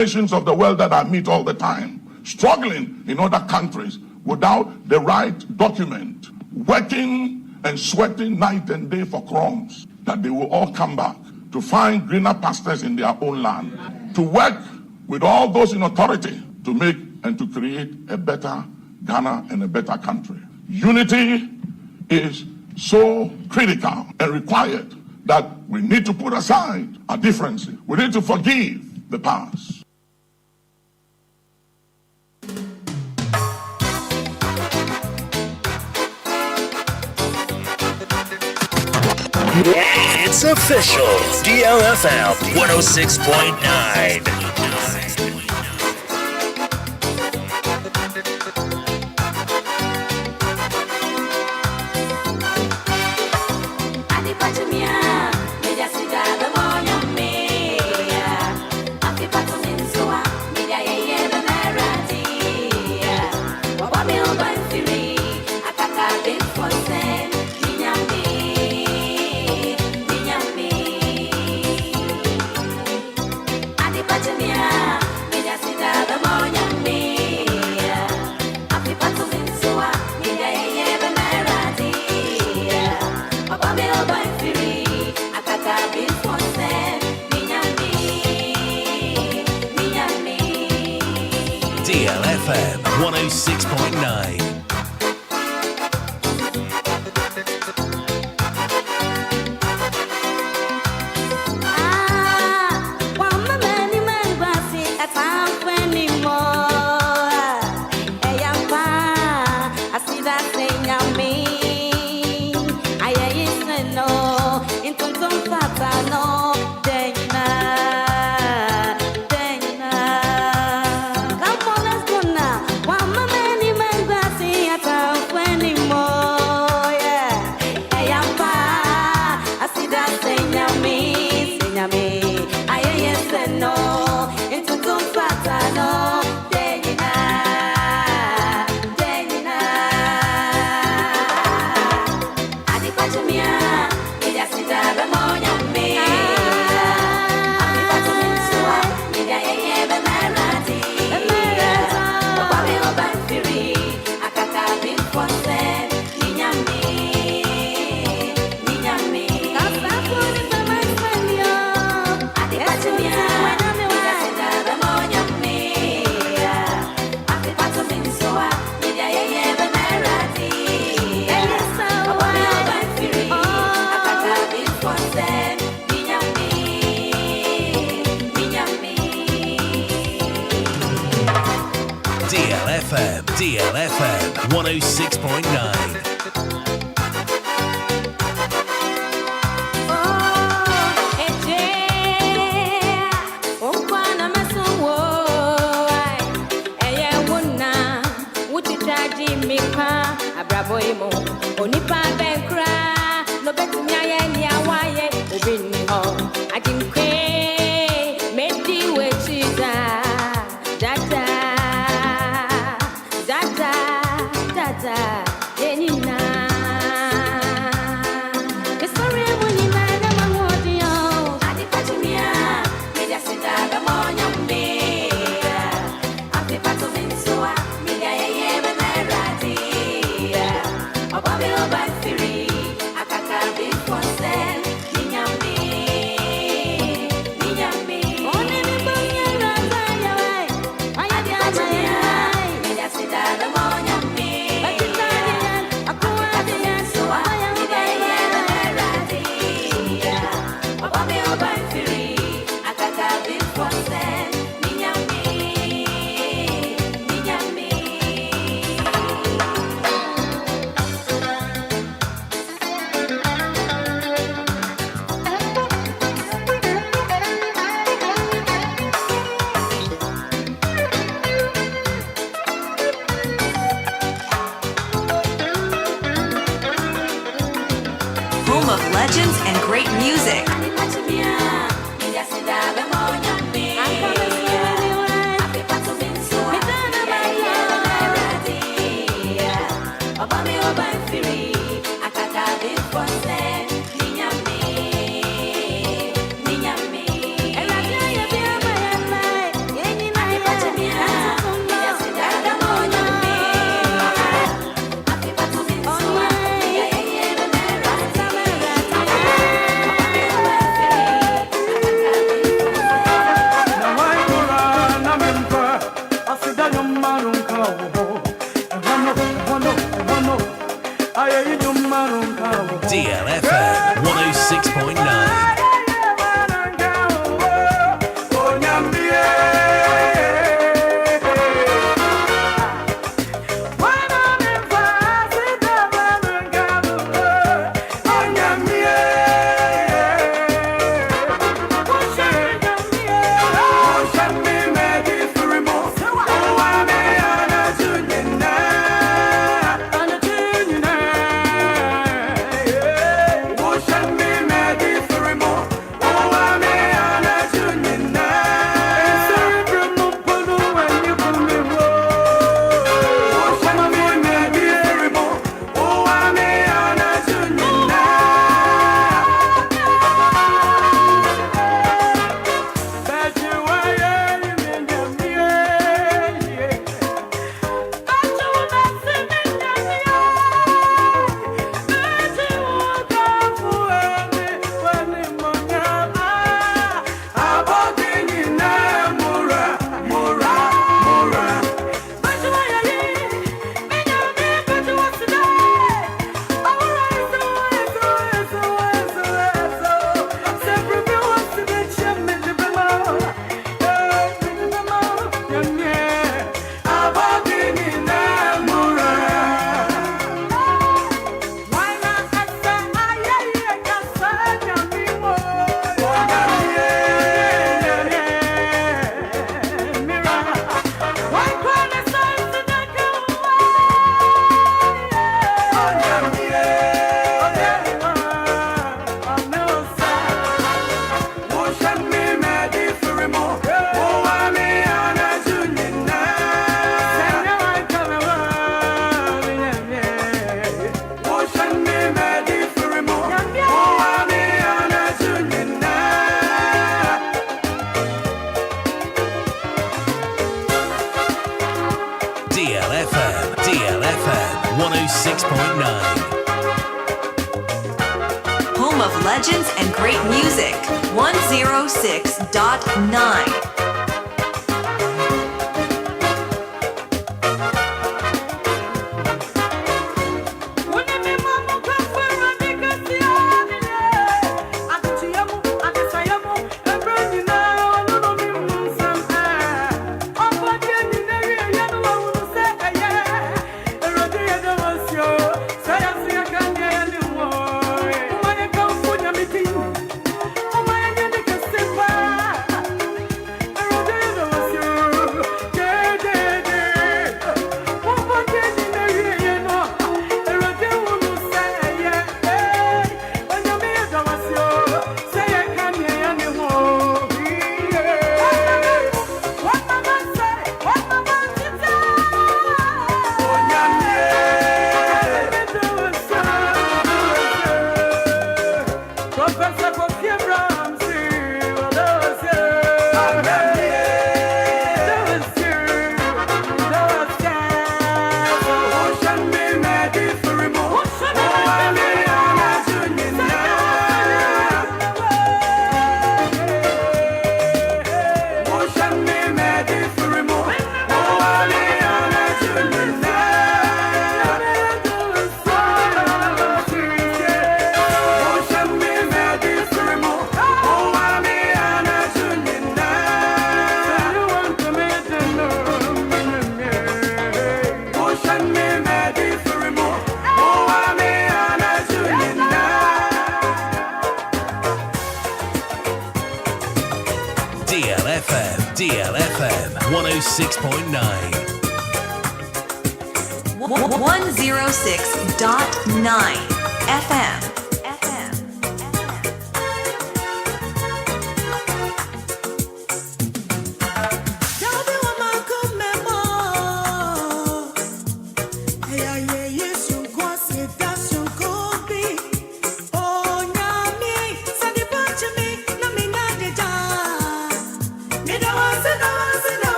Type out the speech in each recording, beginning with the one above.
Nations of the world that I meet all the time, struggling in other countries without the right document, working and sweating night and day for crumbs, that they will all come back to find greener pastures in their own land, to work with all those in authority to make and to create a better Ghana and a better country. Unity is so critical and required that we need to put aside our differences. We need to forgive the past. It's official. DLFM 106.9. DLFM 106.9. DLFM 106.9. DLFM, DLFM 106.9. Home of legends and great music, 106.9. DLFM 106.9. 106.9 FM.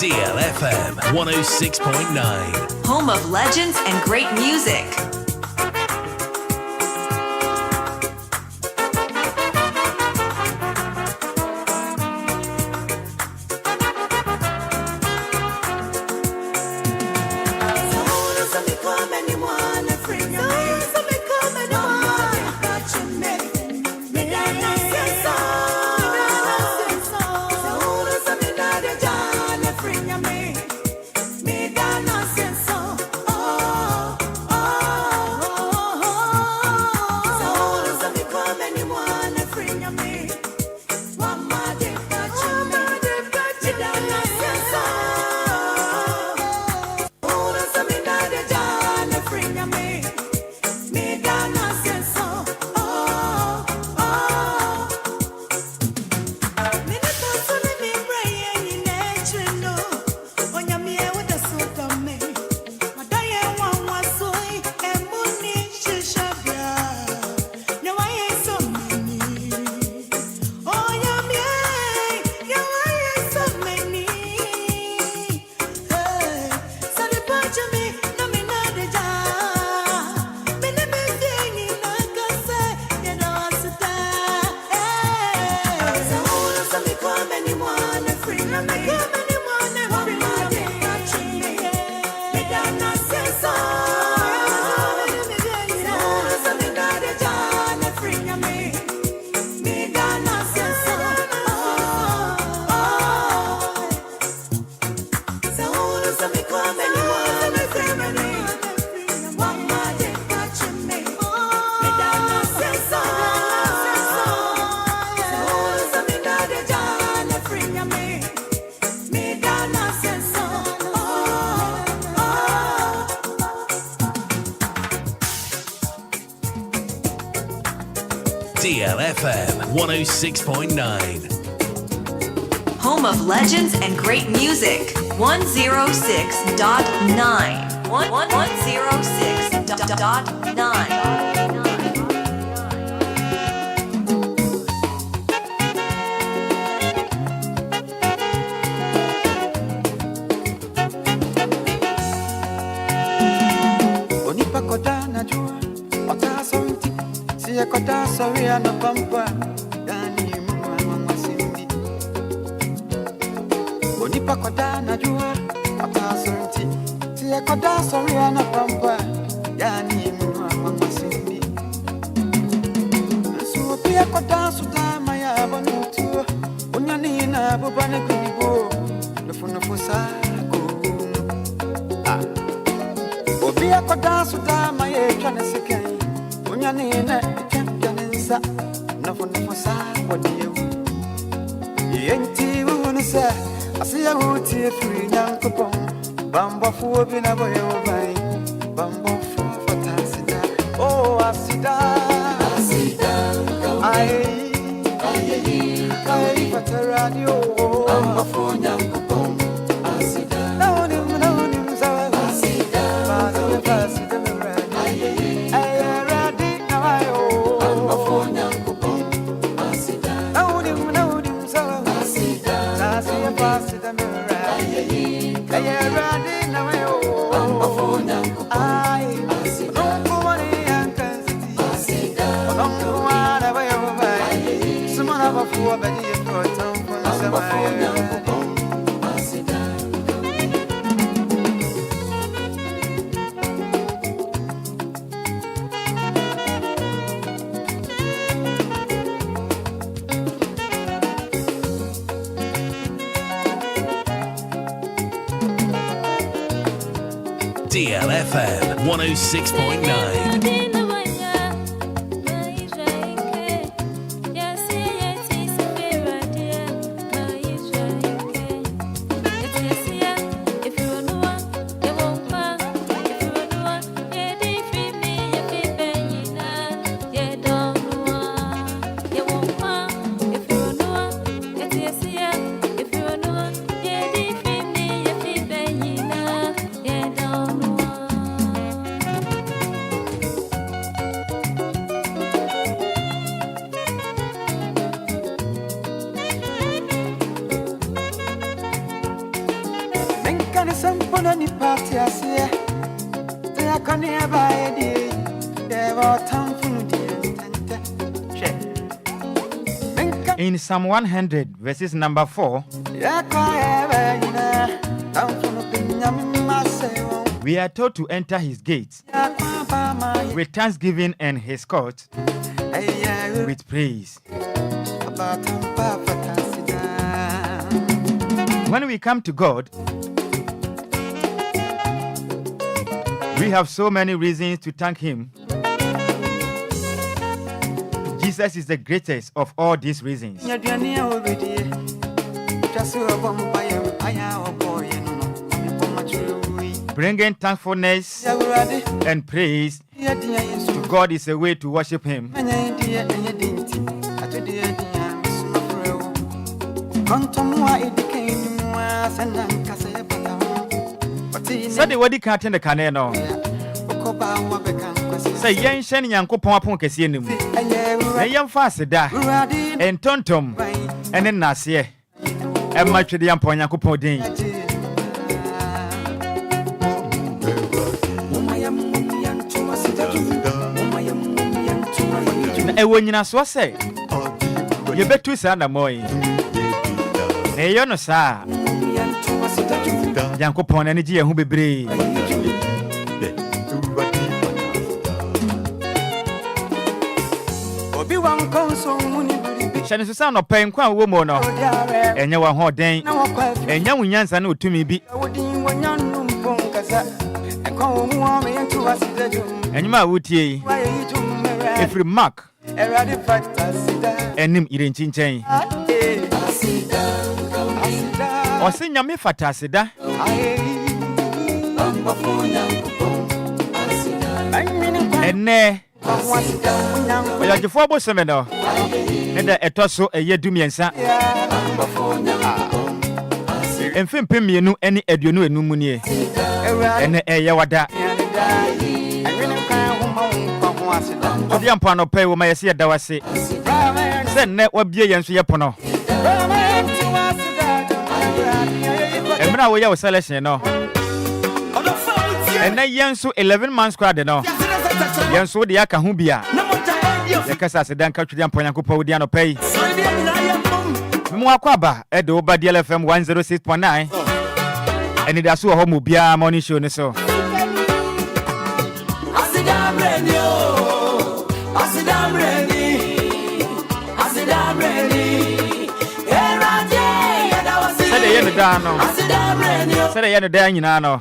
DLFM 106.9. Home of legends and great music. Anyone, free, DLFM 106.9. Home of legends and great music. 106.9. 106.9. Kota sorry ana pampa yani mama simbi Onipa kota na jua ata sorti Tia kota sorry ana pampa yani mama simbi So pia kota suda maya banutu Onyani na bobane kunibo Nofo sa ko Obia kota suda maya chane sekai Onyani na Nothing for sad, what do you? Yenti Unisa, I see a wood here free young coupon, Bamba for being a boy over Bamba for Fantasida. Oh, I see that, I Fataradio, Bamba for young coupon, I see that. No, I see that, DLFM 106.9. In Psalm 100, verses number 4, we are told to enter his gates with thanksgiving and his courts with praise. When we come to God, we have so many reasons to thank him. Jesus is the greatest of all these reasons. Bringing thankfulness and praise to God is a way to worship him. Say the word can't the caneno. Say yen shen yanko pon kesi nim. Na yen fast da en tontom en nase e ma twede yan pon yanko pon den. Na e wonyina so say ye betu sa na moyi. Na yo no sa yanko pon na ji ye hu bebre. Shani susa no pen kwa wo mo no enye wa ho den enya wunyansa na otumi bi enyima wutie every mark enim ire nchinchen Ɔse nyame fata aseda. Ene Oyajifo aboseme no. Neda etoso eye dumiensa. Emfempem mienu ene aduonu enum nie. Ene eye wada. Odi ampa no pay wo ma yesi yeda wase. Se ne wabie yenso ye pono. Emra wo ye wo selection no. Ene yenso 11 months squad no. Yenso de aka hu bia. Yakasa se dan ka twidi ampa Nyankopɔn odi ano pay. Mu akwaba e de oba DLFM 106.9. Anidaso Wɔhɔ Obia morning show ne so. Sede ye no da nyina no.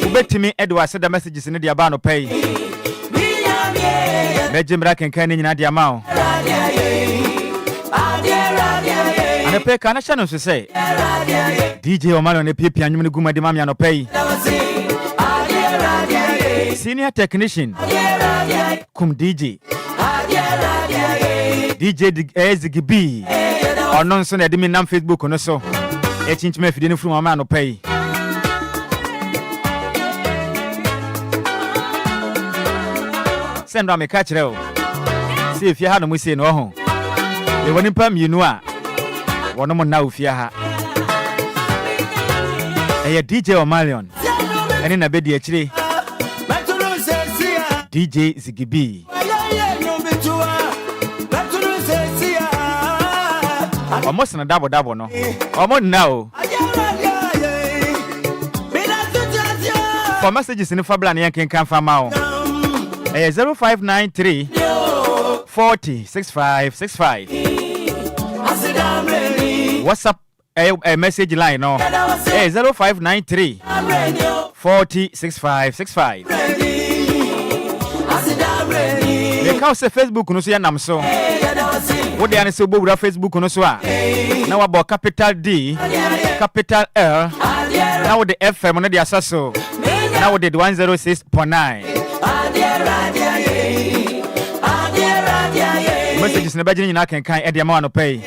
Ubetimi edo aseda messages ne dia ba no pay. Mejimra kenkan ne nyina dia ma o. Ana pay kana channel so say. DJ Omalo ne pipi anwum ne guma de ma no pay. Senior technician. Kum DJ. DJ Ziggy. Ono nso na de mi nam Facebook no so. E chinchime fide ne furu mama no pay. Send am me catch reo. See if you ha no mu say no ho. E woni pa mienu a. Wono mo na ofia ha. E DJ Omalion. Eni na be di akire. DJ Ziggy. Almost na double no. Almost now. For messages in the Fabla and Yankin can farm out. 0593 40 65 65. WhatsApp a message line no. 0593 40 65 65. The cow say Facebook no say nam so. What they are so bold Facebook no so a. Now about capital D, capital L. Now the FM no dey asaso. Now the 106.9. Messages na bajini na kan e dey ma no pay.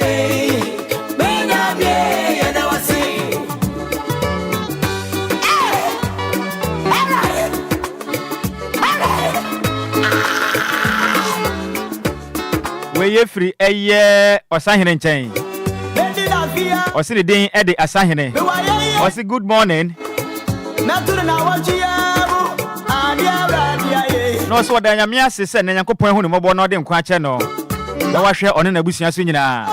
We ye free eye osahene nchen. Osi the din e de asahene. Osi good morning. No so da nyame ase se na Nyankopɔn hu ne mɔbɔ no de nkwa akyɛ no. Na wahwɛ ɔne na busua so nyina.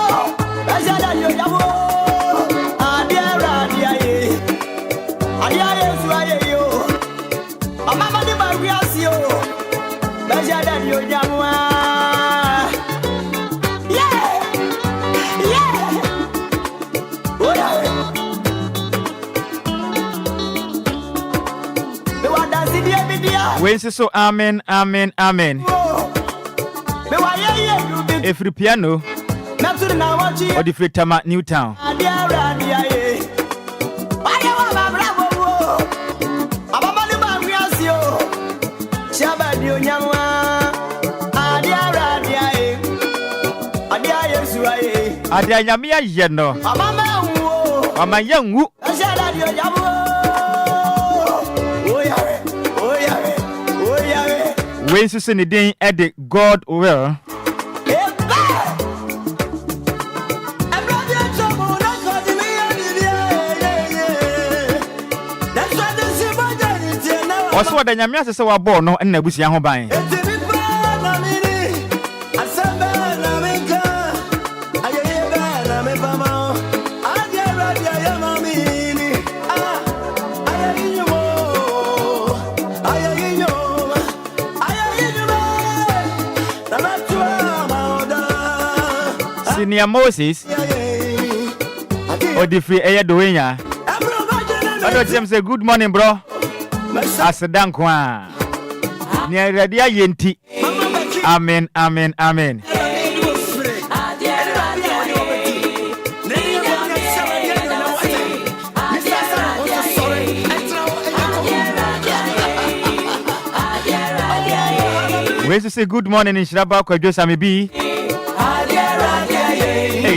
We say so amen, amen, amen. Every piano or the free tama Newtown. Adia Yamia Yeno. Mama Yangu. When you send the day at the God will. Also, the Yamias is our born no and Nebusia Hobine. Senior Moses or the free air doing ya. I don't say good morning, bro. As a dankwa near Radia Yenti. Amen, amen, amen. We to say good morning in Nhyiraba Kwadwo Sammy B. Hey,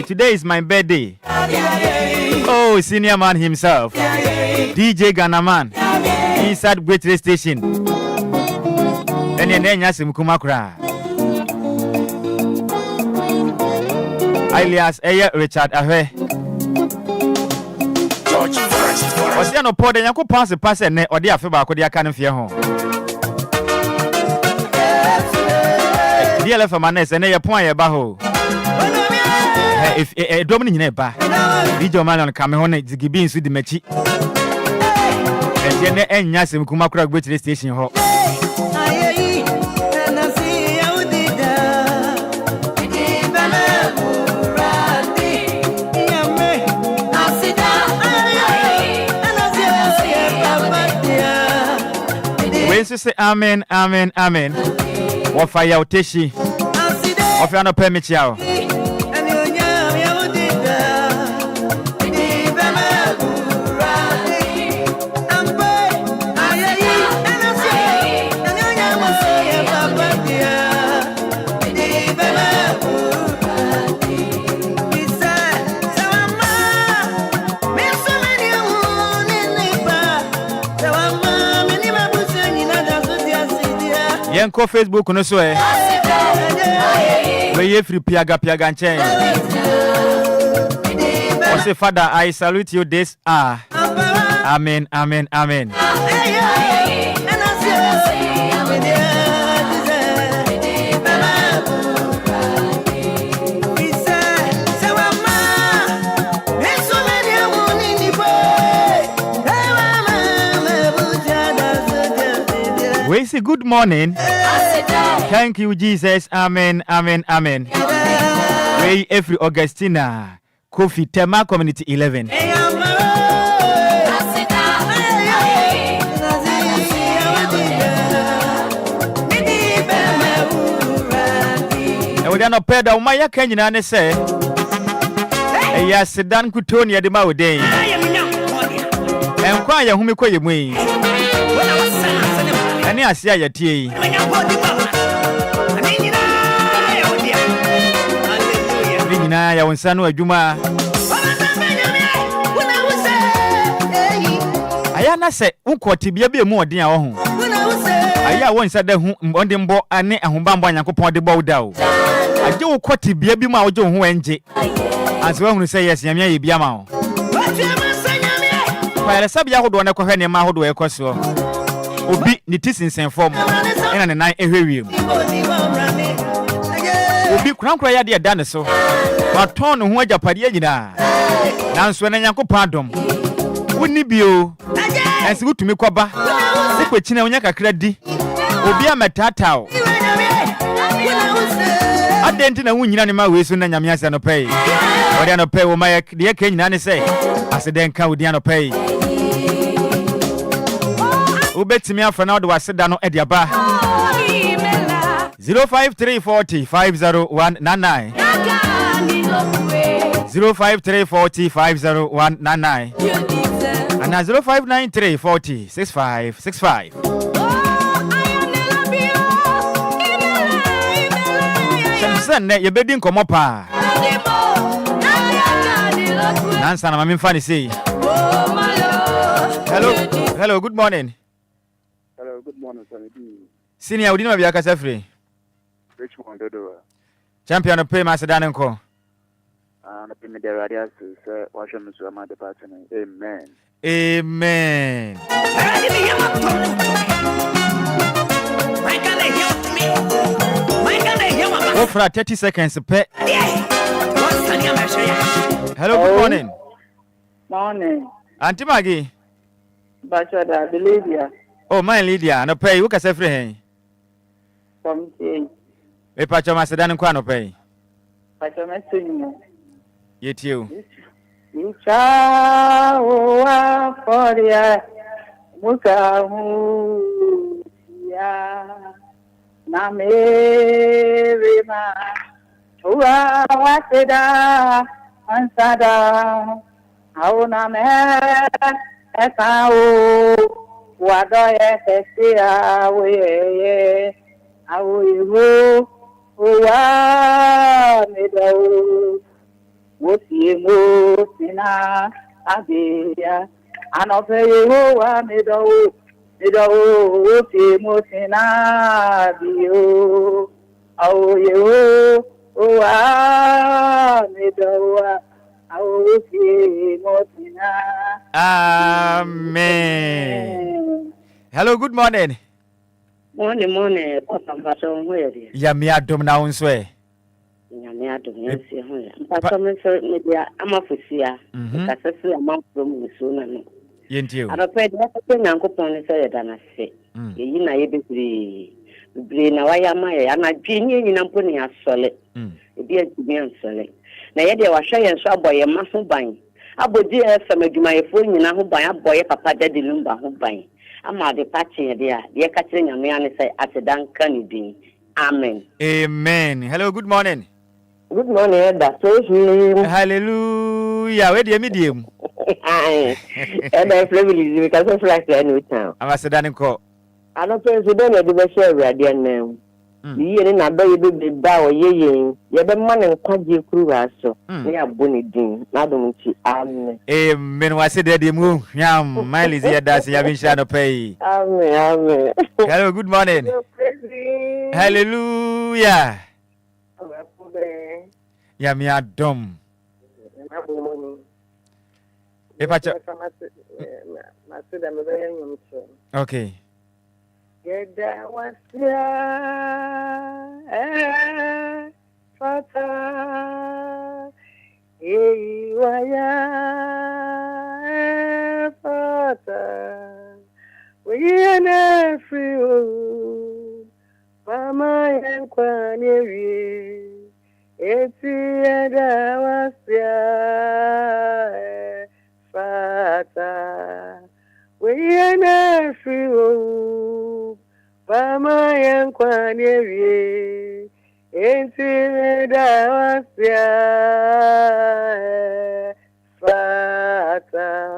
today is my birthday. Oh, senior man himself, DJ Ghanaman, inside Great Radio Station. And then Yasim Kumakra. Alias Richard Ahe. Was there no pod and you could pass and or the Afiba could you can't fear home? DLFM and a point about if a Dominic neighbor, DJ man on Cameron, the Gibbons with the Mechi. And then Yasim Kumakra Great Radio Station. Say amen, amen, amen. What fire Oteshi? Of your no permit yao. Yenko Facebook no so we ye free piaga nche. O say Father, I salute you this hour. Amen, amen, amen. We say good morning. Thank you, Jesus. Amen, amen, amen. We every Augustina, Kofi Tema Community 11. And we are not paid out my Kenyan and say, yes, Dan Kutoni at the Mauday. Enquire whom you call you me. Ani asia yatie yi Nina ya wonsanu adwuma aya na se unkoti bia bia mu odin a wo ho aya wonsa da hu onde mbo ane ahobambo Nyankopon de bo da o aje ukoti bia bi mu a woje ho enje aso hu se yes nyamia ye bia ma o kwa sabia hodo ne kohwe ne ma hodo e koso Obi ni tisinsen form ena ne nan ehwewiem Obi krankra ya de da so waton ho agapade agina nanso na Nyankopon adom woni bio ense wutumi kwaba sekwechina onya kakra di obi ametatao adenti na wunyina ne ma weso na nyame ase no pay odi no pay wo ma de ka nyina ne say aseden ka odi no pay Ubetimi afana do waseda no ediaba 053405019 053405019 and 0593406565 Shamsen ye bedin komo pa Nansa na mami mfani say Hello, good morning. Hello, good morning, Sonny. Senior, we didn't have your free. Richmond, Dodo. Champion of pay Macedon and Co. And the media radios, sir, Washington, so I'm at the party. Amen. Amen. Go for 30 seconds. Hello, good morning. Morning. Auntie Maggie. Bachada, the Lydia. Oh, my Lydia, no pay. You can say free. From J. A patch of Macedon and Quano pay. Pachametu. Yet you. Icha wa foria muka ya na merima wa waseda ansada auna me etao wadoye tesia we Awo Owa Medo Wosiemo Sina Abia Anope Owa Medo Wosiemo Sina Bio Awo Owa Medo Wosiemo Sina. Amen. Hello, good morning. Morning, Papa Baton, where is Yamia dom na unswe. Yamia to me, Papa, media, I'm a Fusia, Cassassi, a month from the Sunan. Yentio. I don't pay that Uncle Pony said, and I say, you know, you be now I am my, and I genius in Ampony as solid. It be to be unsolid. Now, yet they were shy and shop by a muscle buying. I would dear some of my phone, you know, who buy a boy, Papa Daddy Lumba, who buying. I'm at the patching there. Dear Catherine and me, and say, at a dunk candy. Amen. Amen. Hello, good morning. Good morning, that's Hallelujah. Where do you medium? And I privilege because I fly to any town. I'm a sedan call. I don't think you don't do the share radiant name. You in a baby be bow ye. You have a man and quadgy crew as so. We are bonny ding. Madam, amen. Amen. Was it the moon? Yam, Miley, that's Yavin Shadow Pay. Amen. Hello, good morning. Hallelujah. Yamia dom. Okay. Yeda wasia fata iwaya fata wiyene friu mama yankwanyewi eti yeda wasia fata wiyene friu mama yankwanyewi eti yeda wasia fata.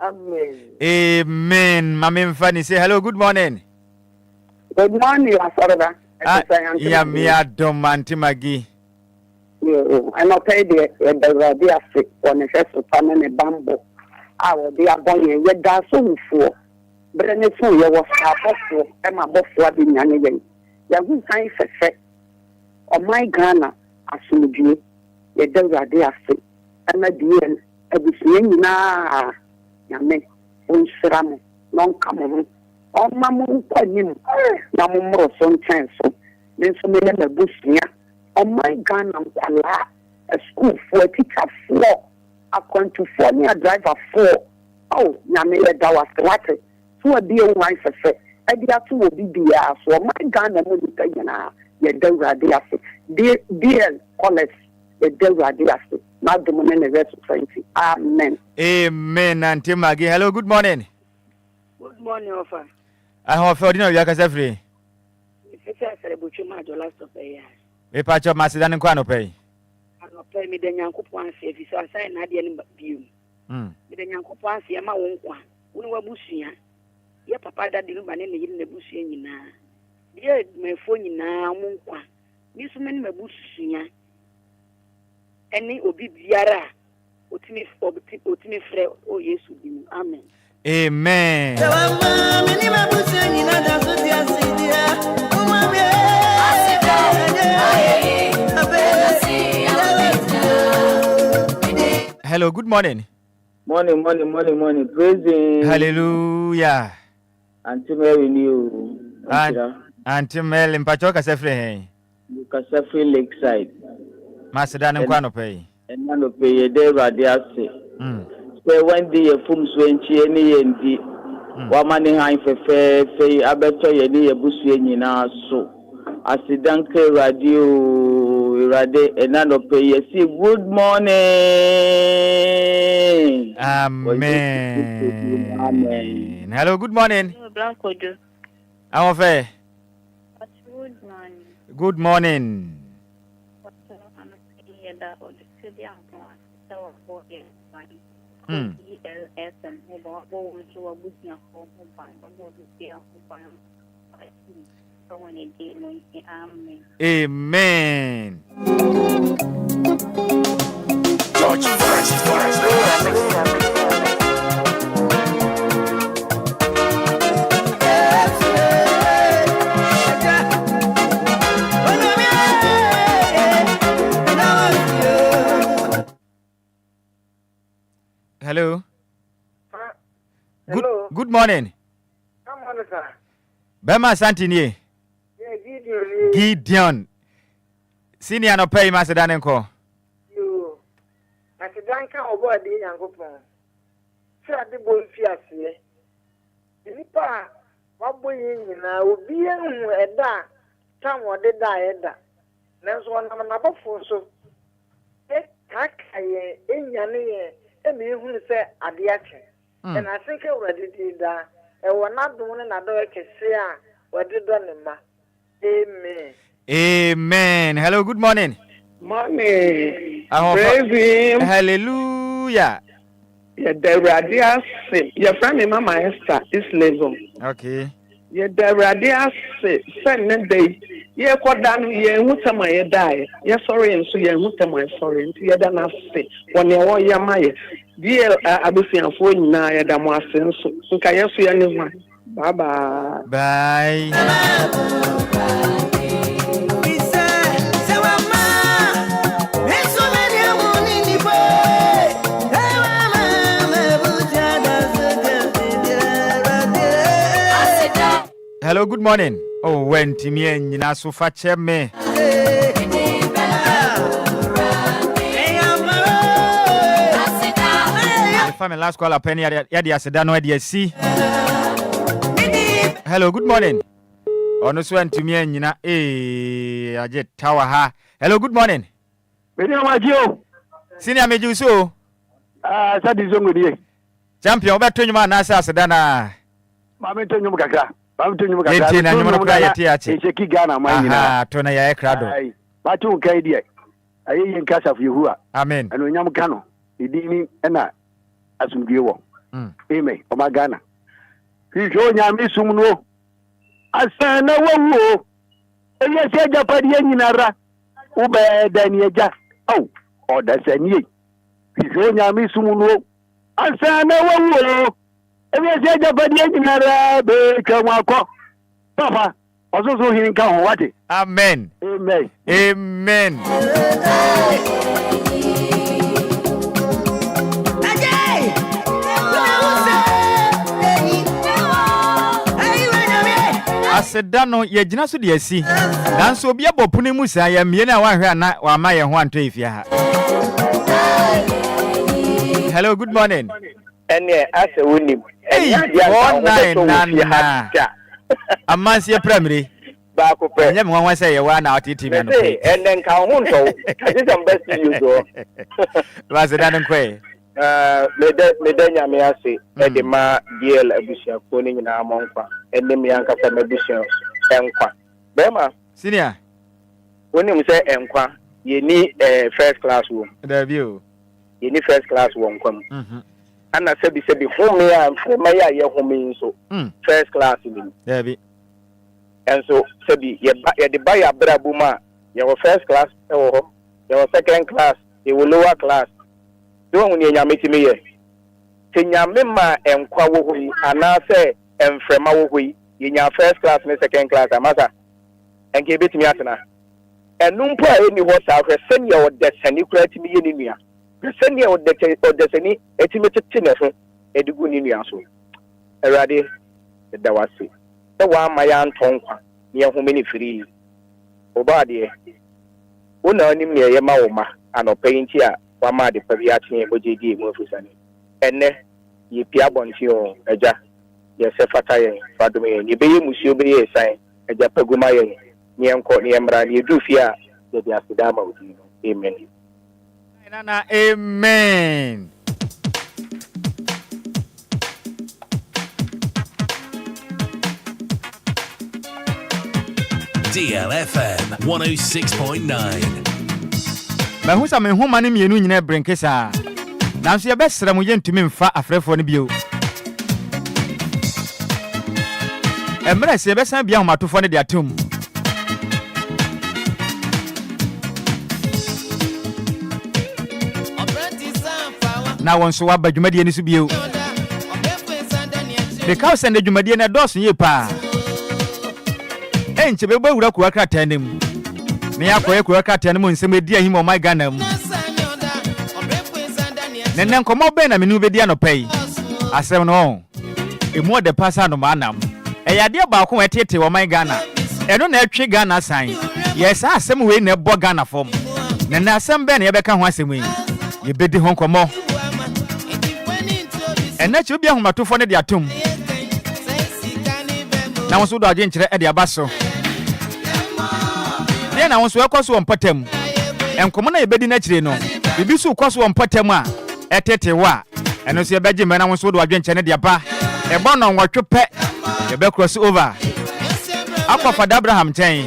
Amen. Amen. Mami Fanny, say hello, good morning. Good morning, Asorda. Yeah, me a dom antimagi. I'm not paid the radio on the first of a bamboo. I will be a boy, yet that's so for. But then it's for you was a boss, and my boss was in Yanni. There was kind of effect on my Ghana as soon as you get the radio, and at the end, everything now. Yame, Unsram, non come on, Mamma, Nammo, sometimes so. Then so many a bush near. On my gun, a school for a teacher 4, a California driver 4. Oh, Yame, that was flattered. So a dear wife, I said, I did two will be the so my gun, and will be taken out. Yet, there were dear college, the Delra Diasi. Not the moment the rest of 20. Amen. Amen. Auntie Maggie. Hello, good morning. Good morning, Offer. I have heard you know Yakasafri. If you say a butcher, my last of a year. A patch of Macedon and Quano pay. I don't pay me the Yankupan if you saw a sign Nadia view. With the Yankupan, see my own one. We were bushing. Your papa that didn't ban in the bush in now. Dear, my phone in now, one. This man, my bush. Any obibiara otimi frɛ o Yesu dim. Amen. Amen. Hello, good morning. Morning. Praising. Hallelujah. Auntie Mary new. Auntie Mary Mpachoka Sefre. Kasafri Lakeside. Macedon and Quano pay. And none of pay a day radiasi. Say when the fums wenchi any and the woman high for fair, I better any a bushing in our so. As the danke radio rade and none of pay a see. Good morning. Amen. Hello, good morning. I'm fair. Good morning. Good morning. DLFM Amen. George Hello. Hello. Good morning. Come on, sir. Bema Santini. Yeah, Gideon. Gideon. Senior no pay Macedonia nko. You. Macedonia can over the Yankopon. Say at the boy fiasie. Nipa wabo yin na obi ehun eda tan wode da eda. Nanso wonam na bofo so. E kakaye enyane ye e me ehun se ade ache. And I think I already did that. And we're not doing another kese what did ma. Amen. Amen. Hello, good morning. Morning. Praise him. Hallelujah. Yeah, the radius. Your friend, Mama Esther, is level. Okay. Yeah, the radius. Send the day. Yeah, what done? Yeah, who tell my die? Yeah, sorry, and so yeah, who tell my sorry. And yeah, then I say, when you want your my dear, I be seeing for you now. Yeah, that more sense. So can you see anyone? Bye bye. Bye. Hello, good morning. Oh, when Timmy and Ninaso Fache me. Family last call a penny at the Asedano at the sea. Hello, good morning. On this one to me and Nina, I jet tower ha. Hello, good morning. Senior Major so. Champion, over 20 man, Nasa Sedana. Mamma Tonyo Kaka. Mamma Tonyo Kaka. Yentina, you want to cry at Cheki Ghana, my Tona ya Crado. Batu Kaidia. I in Casa of Yuhua. Amen. And when Yamkano, Idini, Ena, Asumgiwo. Amen. Omagana. He showed Yami Sumno. Asana Wo. And yes, Japadian Nara. Ube Daniaja. Oh, or that's a ye. He showed Yami Sumno. Asana Wo. And yes, Japadian Nara. Bekamako. Papa. Also, he can what it. Amen. Amen. Amen. Asedano ye gina so de asi nanso obi abopune mu sa ya mie na wa hwe na wa ma ye ho anto efia ha. Hello, good morning. Ene ase wonim Amansie primary ba ko pe nya me wan say ye wa na otiti me no pe ene nka ho nto ati some best you do ba Asedano nkwe mede nyame ase e de ma DL abusia ko ni nyina amonfa ene me yanka fa abusia enkwa bema senior woni mu say enkwa ye ni first class wo da bio ye ni first class wo nkwam ana sebi home ya mfema ya ye home nso first class ni da bi enso sebi ye de buy abrabu ma ye wo first class e wo ho ye wo second class ye wo lower class do won ye nyame timi ye te nyame ma enkwa wo ho yi ana se emfrema wo ho yi ye nya first class ne second class amasa enke betimi atena enumpo a eni ho sa hwe senya wo de sani kura timi ye ni nua senya wo de sani etimi tete ne so edigu ni nua so erade da wase e wa ma ya ntonkwa ne ho me ni firi oba de wona anim ne ye ma wo ma anopenti a wa ma de pabi atin e bojedi mu ofusani enne ye pia bonti o eja ye se fata ye fadum ye ni beye musio beye san eja paguma ye ni enko ni emra ni edufia ye dia sidama odi amen nana amen. DLFM 106.9. Mahusa me homa ne mienu nyina brenkesa. Nanso ye besra mu yentumi mfa afrefo ne bio. Emre se be san bia homatofo ne de atom. Na won so waba dwumadie ni so bio. The cow send the dwumadie na dɔso ye pa. Enche be bawura kuwa krata nim. Me yakoye kuwa krata nim nsem edi ahim o my Ghana mu. Nenen komo be na menu be di anopai. Asem no. Emu de pasa no manam. Eyade ba ko etete o my Ghana. Eno na atwe Ghana san. Yes asem we na ebo Ghana fom. Nenen asem be na ye beka ho asem yi. Ye bedi ho komo. Ena chi obi ahomatofo ne de atom. Na won so do agye nkyere e de abaso. Ne na won so ekoso won patam. Enkomo na ye bedi na kyire no. Bibi so koso won patam a etete wa. Eno so ye beje me na won so do agye nkyere ne de aba. E bo no nwotwe pe. Ye be cross over. Akwa Fada Abraham chen.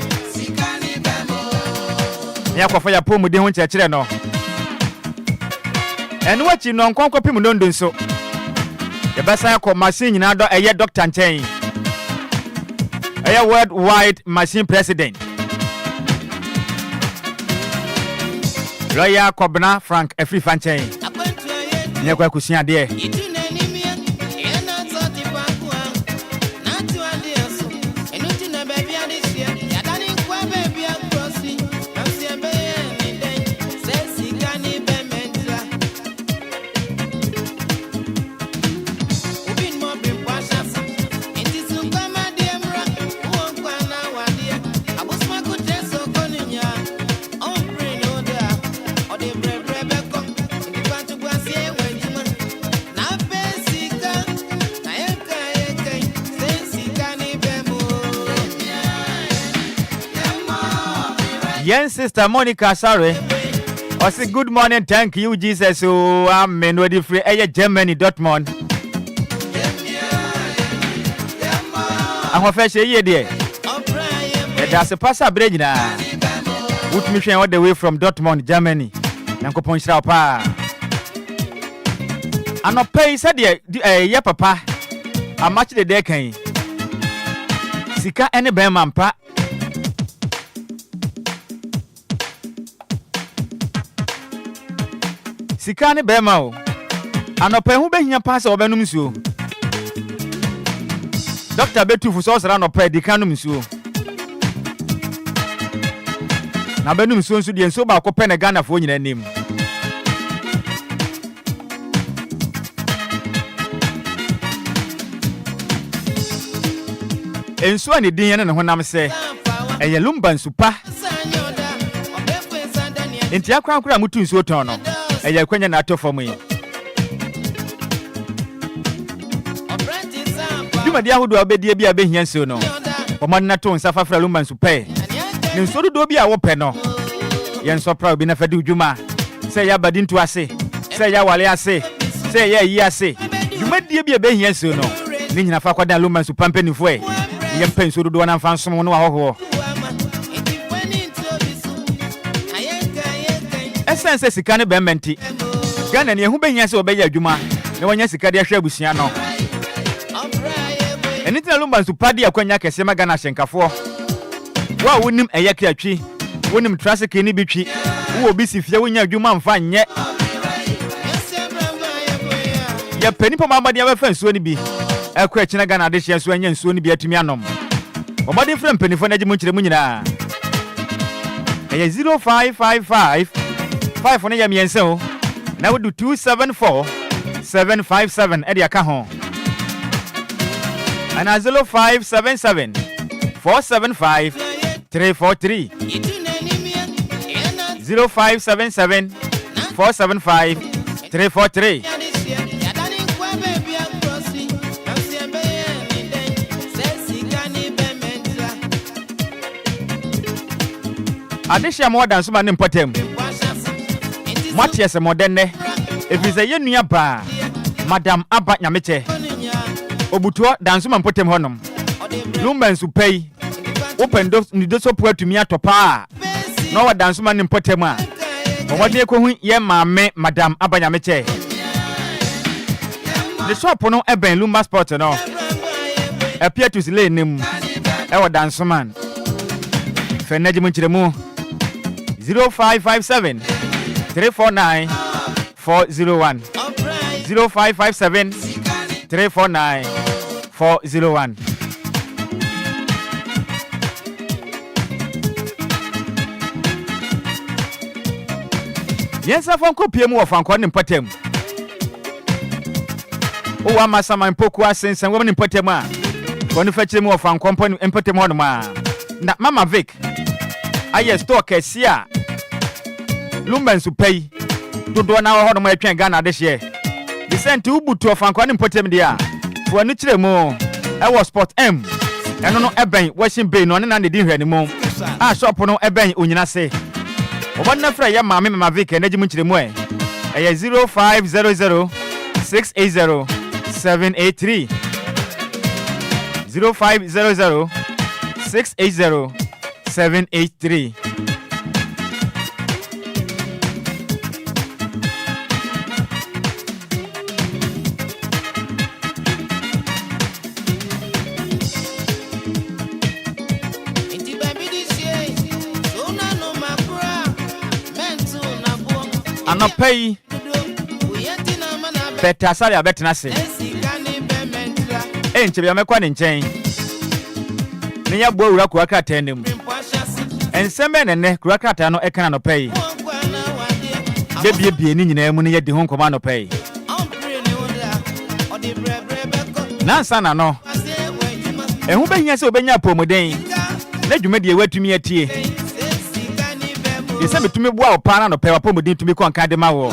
Ya kwa fa ya pomu de ho nkyere no. Eno wachi no nkonkopim ndondo nso. The best I call machine in other a doctor and chain. A worldwide machine president. Lawyer Kobna Frank Efri Fanchain. Nekwa kusia de. Yes, Sister Monica, sorry. I say good morning, thank you, Jesus. So I'm ready for Germany, Dortmund. I'm a fresh year there. There's a passer bridge now. Put me all the way from Dortmund, Germany. Nanko Ponchra pa. I'm not pay said yeah, papa. I'm much the day can. Sika any beman pa. Sika ne bema o. Anope hu behia pass obenum suo. Dr. Betu fu so sra no pa di kanum suo. Na benum suo nso de nso ba ko pe ne Ghana fo nyina nim. Enso ani din ne honam se. Eye Lumba nsupa. Enti akwa mutu nsuo ton no. Eya kwanya na atofo mu yi. Duma dia hodo obedie bia behia nso no. Omon na to nsa fafra Lumba nsupe. Ne nso do bia wo pe no. Ye nso pra obi na fadi dwuma. Se ya badi ntu ase. Se ya wale ase. Se ya yi ase. Duma die bia behia nso no. Ni nyina fa kwada Lumba nsupa mpanifo e. Ye mpa nso do na mfa nsom no ahoho. Essence sika ne bementi. Ghana ne ehu behia se obeya adwuma. Ne wonya sika de ahwe abusia no. Enitina Lumba nsupa de akwanya kese ma Ghana hyenkafo. Wa wonim eye kratwi. Wonim traffic ni bitwi. Wo obi sifia wonya adwuma mfa nye. Ya penipo mamade ya befa nsuo ni bi. Ekwa kina Ghana de hye nsuo anya nsuo ni bi atumi anom. Omade frem penifo na gimu nkyere mu nyina. Eye 0555 5 on yam yenso. Now we do 274 757 Eddie Akaho. And 0577 475 343. 0577 475 343. Adesha mo dance man important. Matias moderne. If is a yenu ba Madam Abba Nyameche. Obuto dance man potem honum. Lumba nsupei. Open doors ni doso po atumi atopa. No wa dance man potem a. Omode ko hu ye maame Madam Abba Nyameche. The shop no eben Lumba Sport no. appear to slay nim ewo dance man fe naji mu chiremu 0557 349 401 0557 349 401 Yes, I found copy more of Uncle Nimpatem. Oh, I'm a Saman Pokua since and woman in Potema. When you fetch more from company in Potemon. Not Mamma Vic. I just talk a seer. Lumba to pay. To do an hour on my train Ghana this year. They sent two boot to a Franco in Potem dia. For a neutral more. I was spot M. And no Eben, washing bay, no, and they didn't hear anymore. I shop on no Eben, Unina say. One nafra ya mama mama vike neji munchire mwe. 0500 680 783 0500 680 783 I'm not pay better sorry I better not say ain't you make one in chain near Bora Quaka tendum and some men and Quakata no economic pay baby be in your money at the home command pay Nansana no and who been here so benya pomodane let you make your way to me at tea. You said to me, wow, Pana, pay up with to me, con Cademawo.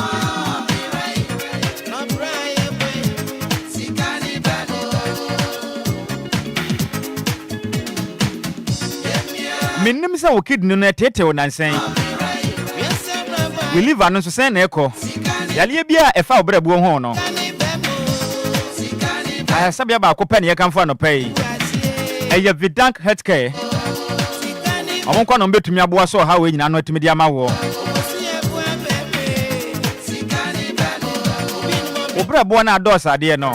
Minimum so kid no net on and saying, we live on to send echo. Yalibia a foul bread honor. I have some about company I can find a pay. A Vidank healthcare. I won't come to me about so how we know to media my war. Obra buona dosa dear no.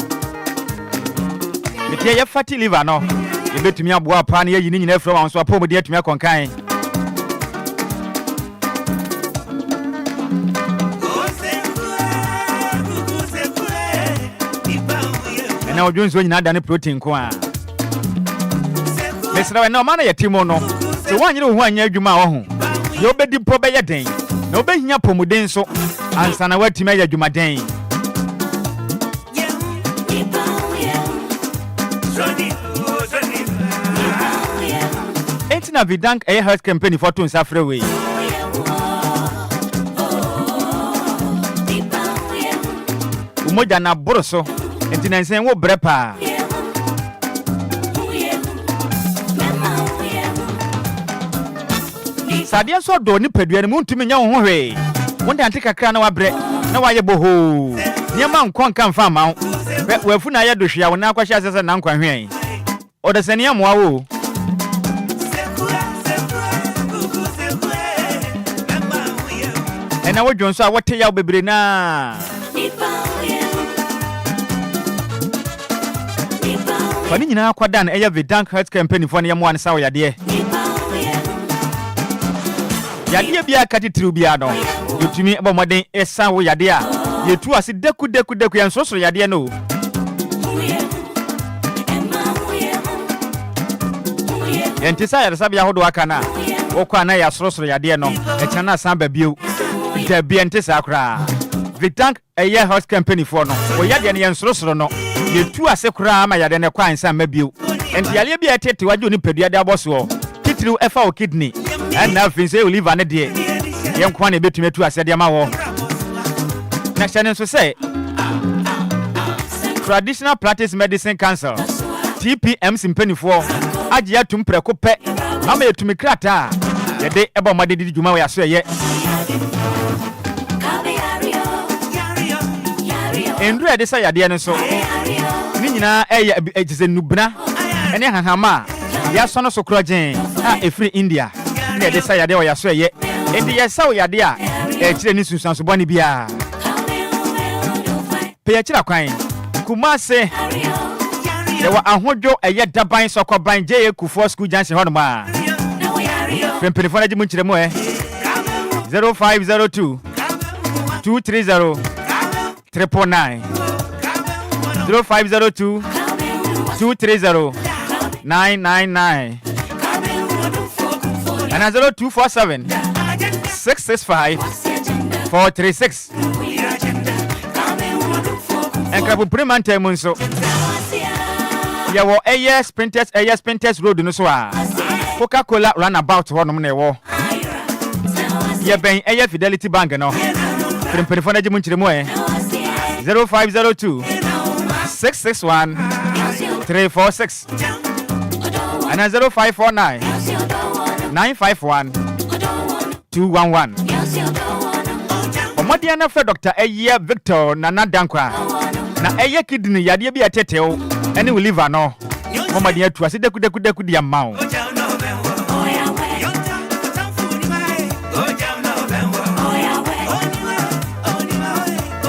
The tia fatty liver no. You bet me about pania you need from so poor dear to me conkai. And now Jones when you not done a protein qua. Mr. No man ya timono. So one you know one year you ma you be the probe ya den. No be hinya pomuden so ansa na wati me ya dwuma den. It's na Vidank a health campaign for Tun Safreway. Umoja na boroso entinense wo brepa. Sadia so do ni pedua mu ntumi nya wo hwe wonde ante kakra na wabre na waye boho niema nkon kan fa ma we fu na ye do hwea wo na akwahia sese na nkwa hwen o de sene amoa wo ena wo dwonso a wote ya bebre na Fani nyina akwada na eya Vidank health campaign fo na yemo an sawo yade Yade bia kati triu bia no yotumi eba moden esa wo yade a yetu ase deku yan sosoro yade no Yentisa ya sabia hodo aka na okwa na ya sosoro yade no echa na san ba bio de bia ntisa akra Vidank eye health campaign for no wo yade ne yan sosoro no yetu ase kra ma yade ne kwa nsan ma bio enti yale bia tete waje oni pedua de aboso titiriu efa o kidney and now finse olive ane de yen kwa na betumi atu ase de ma wo na channel so say Traditional Practice Medicine Council TPM simpanifo age atum preko pe ama yetumi krata ye de ebo made di djuma we aso ye Endru ade sa yade ne so ni nyina ejise nubna ene hahama ya so no so krogen efri India ne de sa yade we aso ye endi ye sa yade a kire ni sunsan so boni bia pe ya kira kwan Kumase There were a hojo a yet dabain soccer bine J. Kufor School Jansen Honma. From Penifona Munchemo 0502 230 999 0502 230 999 and 0247 665 436 and Kabu Primante Munso. There were AS Printers Road no so. Coca-Cola runabout one on the wall. You're paying a Fidelity Bank no. From Penifona Munchemo 0502 661 346 and 0549 951 211. Omodiana for Dr. Aya Victor Nana Dankwa. Na Aya kidney yadi be a teteo, and will live no. Omodia to a sideku dia mount.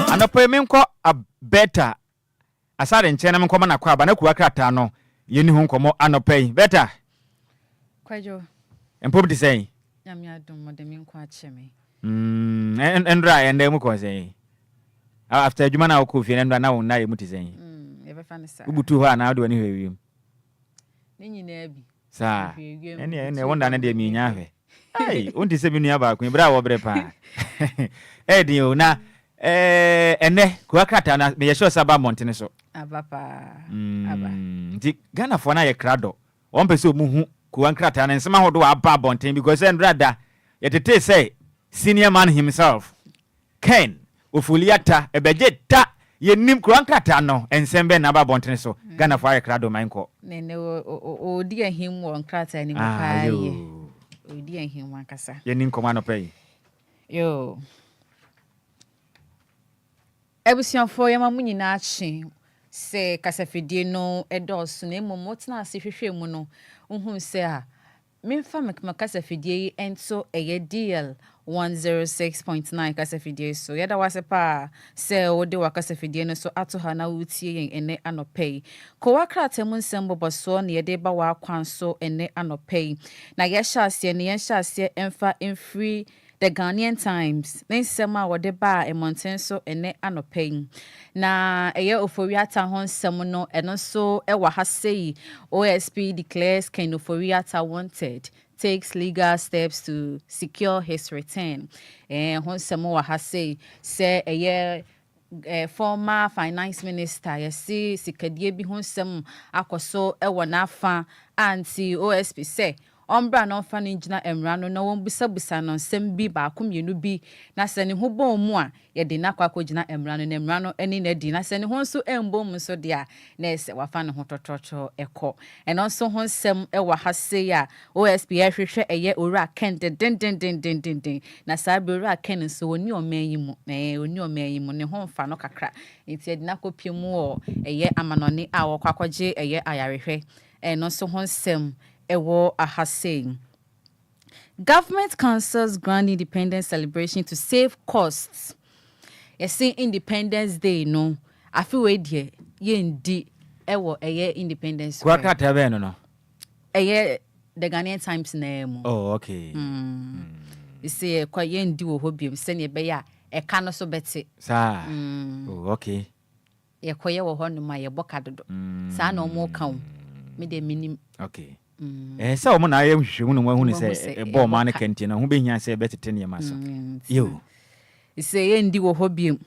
And a payment a better. Aside in China, I'm coming a crab and a quackatano. You knew whom come on pay better. Kwadwo. And probably say, Yamia don't want them in Quachemi. And dry and then we say. After Jumana Okufi and now na muti Ever funny sir. Ubutu ha na do any hear Nini nebi. Sa. Any wonder na de mi nyawe. Hey, unti se binu aba kun bra wo bre pa. Edi na ene kuakata na me yesho saba montene so. Abapa. Aba. Di Ghana for na ye krado. Won pese omuhu kuankrata na nsema hodo aba bonten because and rather yetete say senior man himself Ken Ofuliata ebejeta yenim kuankrata no ensembe na aba bonten so Ghana for ye krado manko. Nene o di ahim won krata ni mpa ye. O di ahim wankasa. Yenim komano pay. Yo. Ebusianfo yema mu nyina achi se kasafidie no edos na emomotna asehwehwe mu no uhun se a memfa makasafidie ento eye DL 106.9 kasafidie so yeda wasepa se wode wakasafidie no so ato ha na wutie yen ene anopei ko wakrata mu nsem boboso na yede ba wa kwanso ene anopei na ye hyase ne ye hyase emfa emfree the Ghanaian Times nsema wode ba emonten so ene anopei na eye oforiata ho nsem no eno so ewa ha sei OSP declares Ken Oforiata wanted, takes legal steps to secure his return. Ho nsem wa ha sei se eye former finance minister yesi sikadie bi ho nsem akoso ewa nafa anti OSP say ombra no fa no ngina emra no na won busabusa no nsem bi ba akomienu bi na se ne ho bon mu a ye de na kwakọ gina emra no na emra no eni na di na se ne ho nso embom nso de a na ese wafa ne ho tototo ekọ eno nso ho nsem ewa ha se ya OSP ahwehwe eye owura ken den na sa be owura ken nso oni omanyi mu oni omanyi mu ne ho mfa no kakra enti de na kopie mu o eye amanoni a wo kwakọje eye ayarehwe eno nso ho nsem ewo ahaseng. Government cancels Grand Independence celebration to save costs. You see Independence Day no. Afi we die ye ndi ewo eye Independence. Kwa kata be no. Eye the Ghanaian Times na emu. Oh okay. You see kwa ye ndi wo hobiem se ne be ya e ka no so beti. Sa. Oh okay. Ye koye wo ho no ma ye boka dodo. Sa na omo ka wo. Me de minim. Okay. Se o mo na ayem hwehwe mu no hu ni se e bo ma ne kenti na hu be hia se betete ne ma so yo ise ye ndi wo hobiem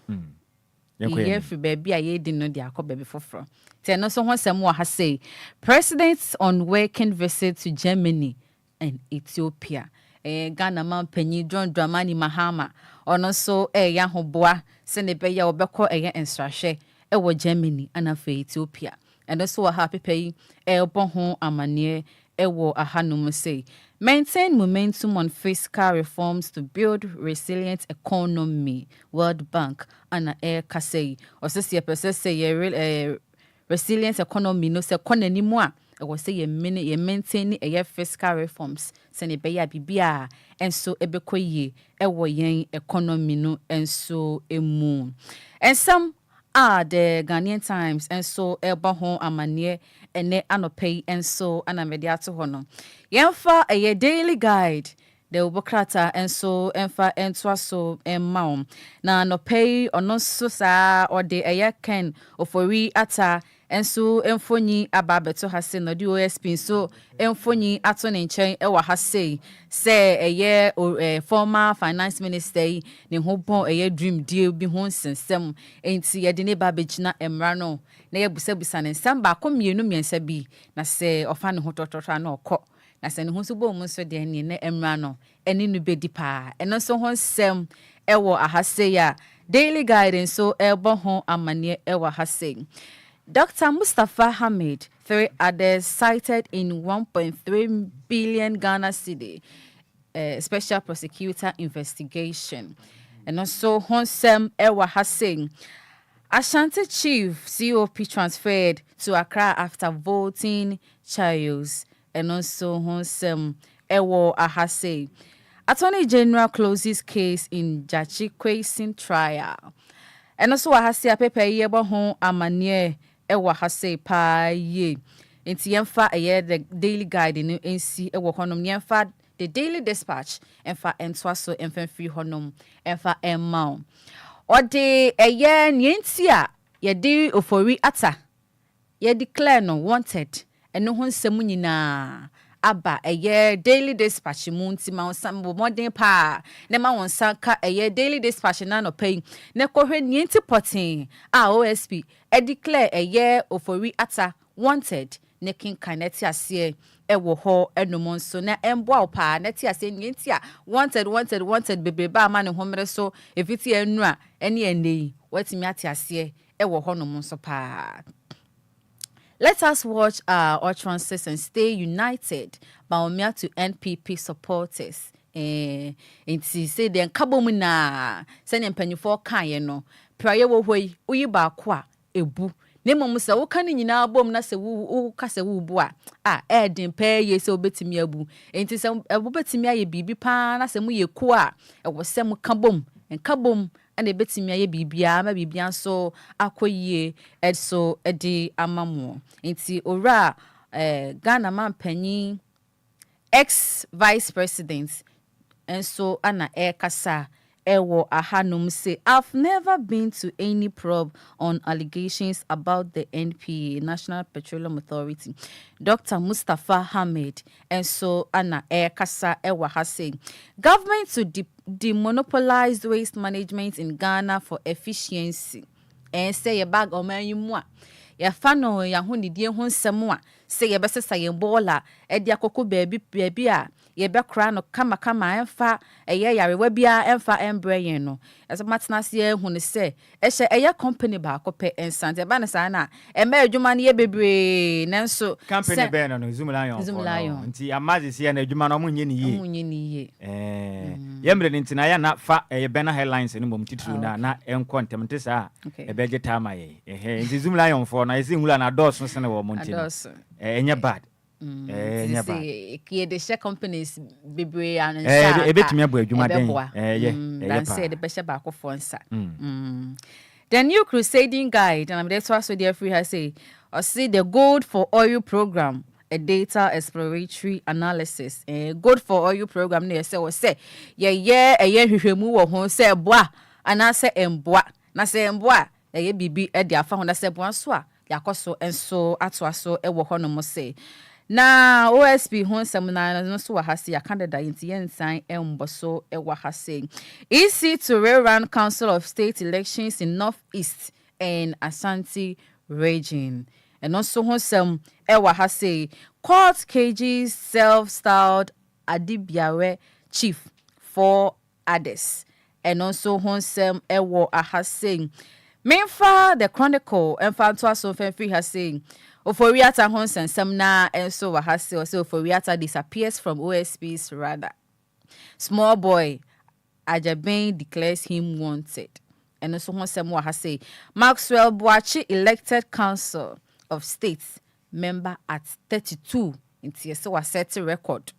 ye fi ba bia ye di no di akoba be foforo te no so ho sem wo ha say presidents on working visit to Germany and Ethiopia Ghana man panyi John Dramani Mahama ono so ya hoboa se ne be ya obekọ ensrahwe wo Germany ana fa Ethiopia and also a happy pay elbon amane ewo ahanum say maintain momentum on fiscal reforms to build resilient economy. World Bank and air kasei osese pese say resilient economy no se konani mu a ewo say ye maintain e fiscal reforms se ne be ya bibia enso ebekoye ewo yen economy no enso emu and some the Ghanaian Times and so eba ho amane ene anopei and so anamediato hono. Yemfa a daily guide the ubokrata and so emfa entwaso emmaum na anopei onoso sa or de ken ofori ata and so emfoni ababeto hase no di OSP so emfoni ato ne nchen ewa hase say former finance minister ne ho bon dream deal bi ho sensem enti ye de ne babegina emra no na ye busabusa ne nsam ba komienu miensa bi na se ofa ne ho tototwa na okọ na se ne ho so bo mu so de ne na emra no eni nu bedi pa eno so ho nsem ewo ahase ya daily guidance so ebo ho amane ewa hase. Dr. Mustafa Hamid, 3 others cited in 1.3 billion Ghana cedi special prosecutor investigation. And also Honsem Ewa Hassan, Ashanti chief COP transferred to Accra after voting trials. And also Honsem Ewa Ahase. Attorney General closes case in Jachi Kwesing trial. And also Ahase Apepe Yeba Hon Amanye Ewa Hase pa ye. Inti yemfa the daily guide in NC ewa honom yemfa the daily dispatch emfa entwaso emfa free honum emfa emmao. Ode nyentia ye di ofori ata ye declare no wanted eno ho nsem nyina aba daily dispatch mu nti ma onsam bo modern pa ne ma wonsan ka daily dispatch na no pay ne kohwe nienti potin OSP declare ofori ata wanted ne kin kaneti ase ewo ho enomon so na emboa pa neti ase nienti a wanted bebreba ma ne homre so efiti enu a ene enei watimi ate ase ewo ho no so pa. Let us watch our utterances and stay united. Baumia to NPP supporters. Inti say den kabomu na send empanyufo kan no. Praye wo hoi uyi ba kwa ebu. Nemo musa wo kan nyina bom na se wo kase wo bu a edin pe ye se obetimi abu. Inti se ebu betimi aye bibi pa na se mu ye ku a ewo se mu kabom enkabom and a betimi aye bibia ma bibia so akoyie edso edi amamo. Inti ora Ghana man panyin ex vice president and so ana kasa ewo ahanum say I've never been to any probe on allegations about the NPA National Petroleum Authority. Dr. Mustafa Hamid and so ana kasa ewa hase government to demonopolize waste management in Ghana for efficiency and say a bag o man you ya fano ya ho nidie ho nsem a se ye besesa ye bola e dia kokko baby a ye be kra no kama emfa eye yarewa bia emfa embrayen no ese matena se hu ne se ehye eye company ba akopɛ ensante ba ne sa na e ma adwuma ne ye bebre nanso company be no Zumlion nti amazi se na adwuma no mo nye ne ye yemre ntina ya na fa eye Bena Headlines no mom titru na enko ntemte sa e be geta ma ye nti Zumlion for na isi hula na dos se ne wo monti enya bad enya bad ki de share companies bebre ansa ebetumi abo adwuma den dan say de be share ba akofo nsa the new crusading guide and that's what so dear free has say or see the gold for oil program a data exploratory analysis good for oil program ne say o say ye hwehwemu wo ho say boa ana say emboa na say emboa ye bibi e de afa ho na say boa so a yakoso enso atoaso ewo ho no mo say na OSP ho nsem na no so wa hase ya candidate inti yensan emboso ewa hase EC to rerun Council of State elections in Northeast and Ashanti region and also ho nsem ewa hase court KG's self-styled Adibiawe chief for others and also ho nsem ewo ahase Memfa the Chronicle and Fantoaso Fenfree has saying Oforiata Honsen Semna and so Wahase or so Oforiata disappears from OSP's radar. Small boy Ajabain declares him wanted. And also Honsem Wahase Maxwell Boachi elected Council of States member at 32 in TSO was set a record.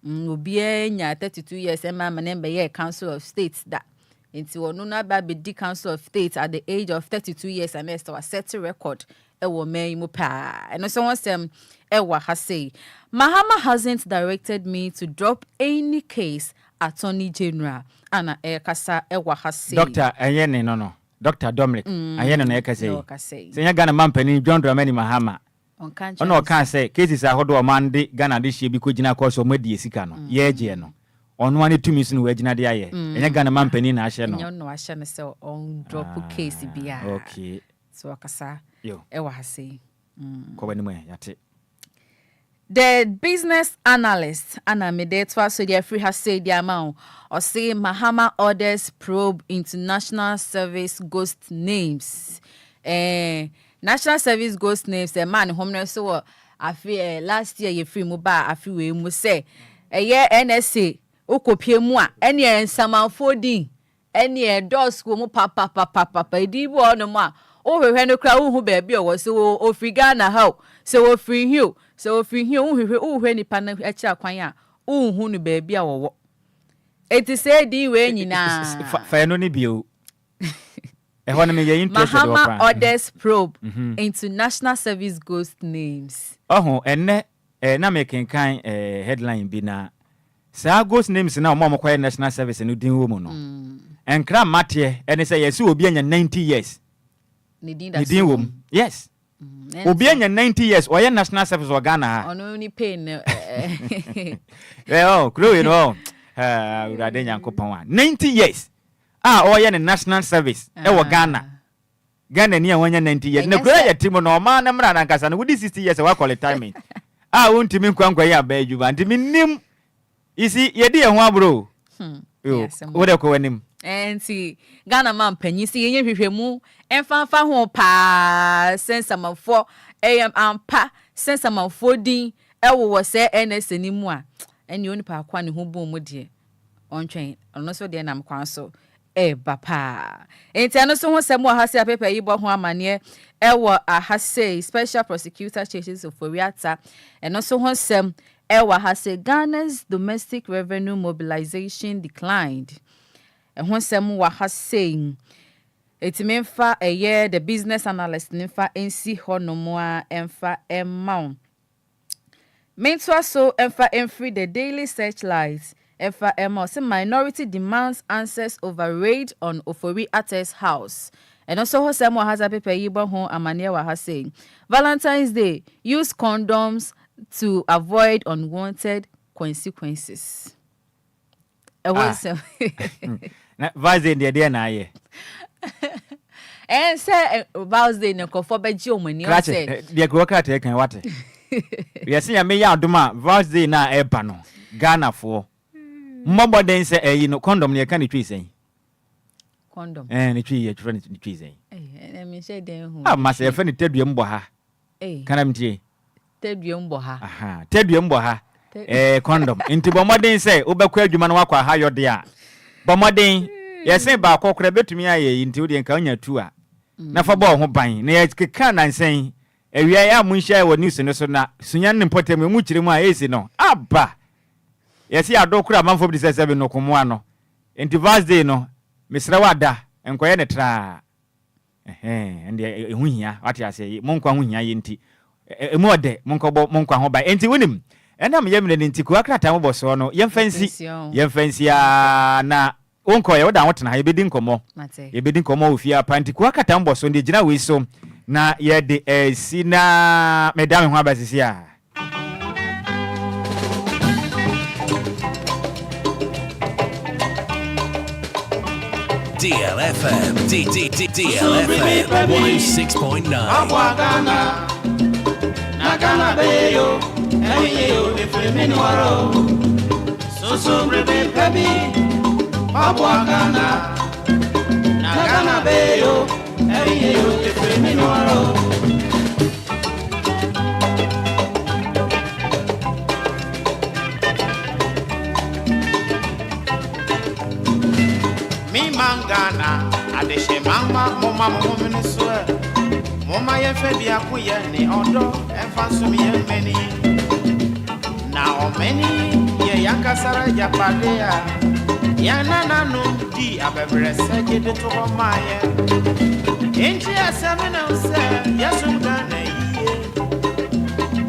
Ubia 32 years and my name Council of States that Into Onuna Baby Council of State at the age of 32 years and next was set a record. Ewo me mupa. And someone said, Ewa has say, Mahama hasn't directed me to drop any case Attorney General. Anna Ekasa Ewa has say. Doctor Ayene no. Dr. Dominic Ayene no Ekase. Senya Ghana mampani John Dramani Mahama. Ono kan say cases a hodo amande Ghana this year because jina course o medi esika no. Ye no. Ono ani tumi so no wagina de aye. Enya Ghana mampani na ahye no. Enyo no ahye no say on drop case bia. Okay. So akasa. Yo. Ewa has say. Ko bani mo yate. The business analyst Anna Medetwa so the free has said the amount or say Mahama orders probe into national service ghost names. National service ghost names the man home so I feel last year you free muba I feel we mu say NSA okopie mu a ene ensamanfodi ene dos ko mu papa edibo no ma o hwehwe no kra wo hu ba bia wo so o free Ghana how so o free hill so free hill wo hwehwe nipa na achi akwan a o hu no ba bia wo eti say di we nyina fa no ni bio Mahama orders probe into national service ghost names. Oh, enne na making kind headline bi na sa ghost names na mo kwai national service no din wo mu no. Enkra matie ene say yes obi anya 90 years. Ni din wo mu. Yes. Obi anya 90 years oye national service o Ghana ha. Ono ni pain. Oh, Chloe no. Urade Nyankopon 90 years. Oye the national service ewo Ghana ni awanya 90 years na kura ya timo no ma na mra na nkasa no wudi 60 years wa call timing wontimi nkwankwa ya ba adwuma ntimi nim isi yedi ho abro wode ko wanim enti Ghana man panyi si yenye hwehwemu emfanfa ho pa sensamafo ampa sensamafo din ewo wo se NS ni mu a eni oni pa akwa ne ho bom mu de ontwen ono so de nam kwan so bapa enti ano so ho sem wa hase apepa yibo ho amane ewo ahase special prosecutor charges of Oriata eno so ho sem ewo hase Ghana's domestic revenue mobilization declined ho sem wa hase etimemfa the business analyst nimfa ensi honomo a emfa emma mentwa so emfa emfree the daily searchlight FMO minority demands answers over raid on Ofori Ates house. And also Hosemo has a paper yibo hon amania has saying Valentine's Day use condoms to avoid unwanted consequences. Vaze ndi dia na ye. And say Valentine's Day ko for beji omani o say. Dia ko krata e kan wate. Yesi ya me ya adoma Valentine's Day na eba no Ghana for Mobile den say no condom ne kan twi sen. Condom. Ne twi ye twi ne twi sen. Me say den hu. Ma say fa ne tadua mbo ha. Kana mtie. Tadua mbo ha. Aha, tadua mbo ha. Condom. Nti bomoden say obekwa adwuma no wakwa ha yode a. Bomoden yesen ba akokora betumi aye nti wode nka onya tu a. Na fa bo ho ban. Na ye keka nansen. Ewia ya munhia wo news no so na sunya ne potem mu kiremu a esi no. Aba. Yes, ya dokura manfo bi se 7 no komo ano. Enti Thursday no, mesra wada, enkoye ne tra. Ende ehu hia, wate ase, monkwa hu hia ye nti. Emu ode, monkwa ho ba. Enti wonim, enam yemne nti ku akrata mo boso no, yemfansi ya na onkoye woda wotena ha yebedi nkomo. Yebedi nkomo ofia pa nti ku akrata mo boso ndi gina we so na ye de sina medame ho abasisi a. DLFM, DLFM 106.9. Nagana beyo, eyo efremeni waro. Soso brebe pebi, abwagana. Nagana beyo, eyo efremeni waro. Mangana, adeshe mama, mama mumini swear. Mama ye febi akuye ni odo, enfansu mi ye many. Now many ye yankasara japadea. Yanana no di abebre sege de to maye. Inji asemena se yesum Ghana yi.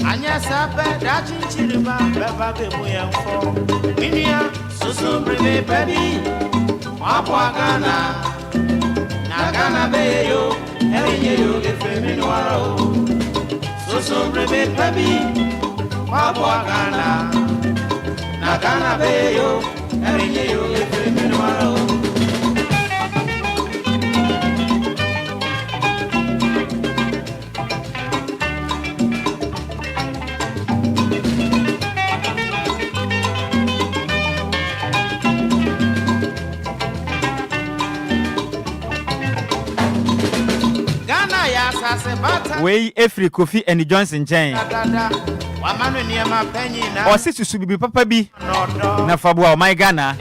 Anya sabe da chinchirima beba be moyemfo. Minia susu brebe baby. Mapwa Ghana. Na Ghana be yo, erinye yo efemi no aro. Susu brebe baby. Mapwa Ghana. Na Ghana be yo, erinye yo efemi no aro. Wey Efri Kofi and Johnson Jane. Or sister to be papa bi. Na fabua my Ghana.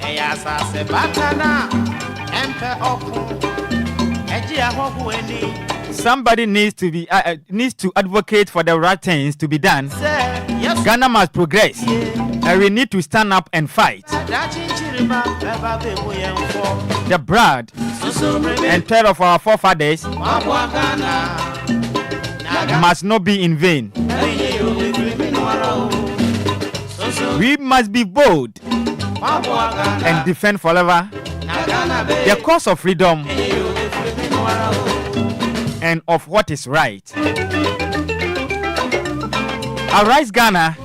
Somebody needs to advocate for the right things to be done. Ghana must progress. And we need to stand up and fight. The blood and thread of our forefathers must not be in vain. We must be bold and defend forever the cause of freedom and of what is right. Arise, Ghana.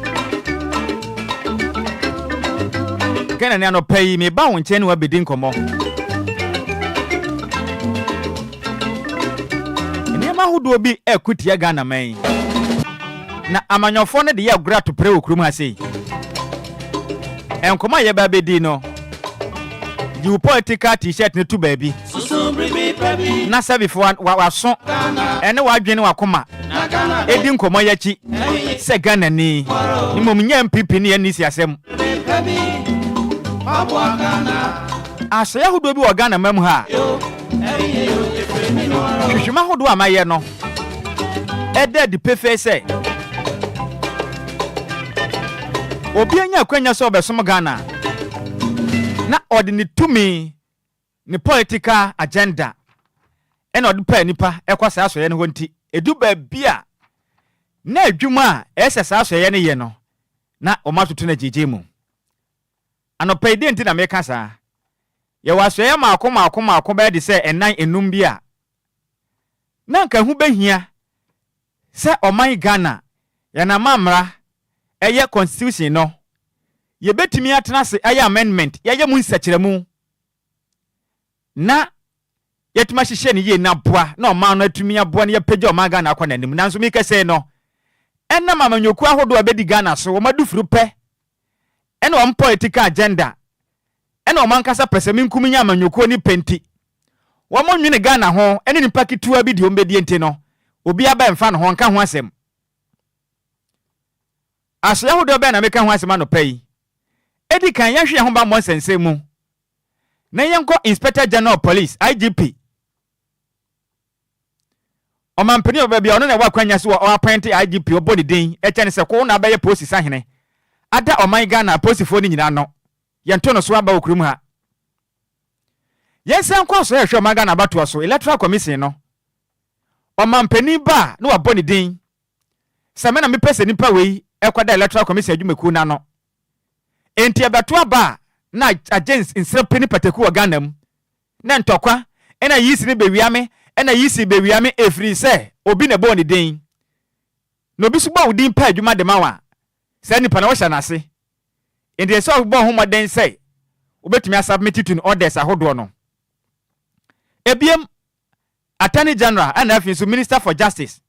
Ghana no pay me ba won chen wa bedin komo. Niema hodo bi ekutia Ghana man. Na amanyofo ne de ya gura to pre okrum ha sei. Enkoma ye ba bedi no. You political t-shirt ne to baby. Na sabifo wa so ene wa dwene wa koma. Edi nkomo ya chi se Ghana ni. Ni mom nya MPP ne anisi asem. Asaya hodo bi wa Ghana mam ha. Hwehwema hodo amaye no. Ede di pefe se. Obia nya kwanya so obesom Ghana. Na ordinary to me ni political agenda. Ena odi pa nipa ekwasa asoye ne ho nti. Edu ba bia na adwuma ese sa asoye ne ye no. Na omatutu na jejemu. Anopa ide nti na meka saa. Ye wasoye maako ba de se enan enum bia. Na nka hu behia se oman Ghana ya na mamra eye constitution no. Ye betimi atena se eye amendment ye mu nsakiremu. Na yetuma hihye ne ye na boa na oman no atumi aboa ne ye pagya oman Ghana akọ nanim. Nanso mi kese no. Enna mamanyoku ahodo abedi Ghana so wo madufuru pe. Ena on political agenda. Ena o mankasa pesemi nkumi nya amanyoko ni penti. Wo monwene Ghana ho ene ni pakitua bi di ombedi ente no. Obi aba mfa no ho nka ho asem. Aso yahodo be na meka ho asem no pai. Edi kan yahwe ho ba monsense mu. Na yenko Inspector General Police IGP. O mampeni obabi ono na wakwanya so o appoint IGP obodi din e chane se ko na abaye police sahene. Ada oman Ghana posifo ni nyina no yento no so aba okurum ha yensan kwa so ehwe oman Ghana bato so electoral commission no omampani ba na wabɔ ne din same na mepese nipa wei ekwada electoral commission adwumaku na no enti abato aba na agents insrepeni pateku wa Ghana mu na ntokwa ena yisi ne bewiame ena yisi bewiame efri se obi ne bɔ ne din no bi so bɔ odin pa adwuma de mawa say nipa na wo hya nase indi so bo ho moden say obetumi submit to orders ahodo no ebiem Attorney General and afinso Minister for Justice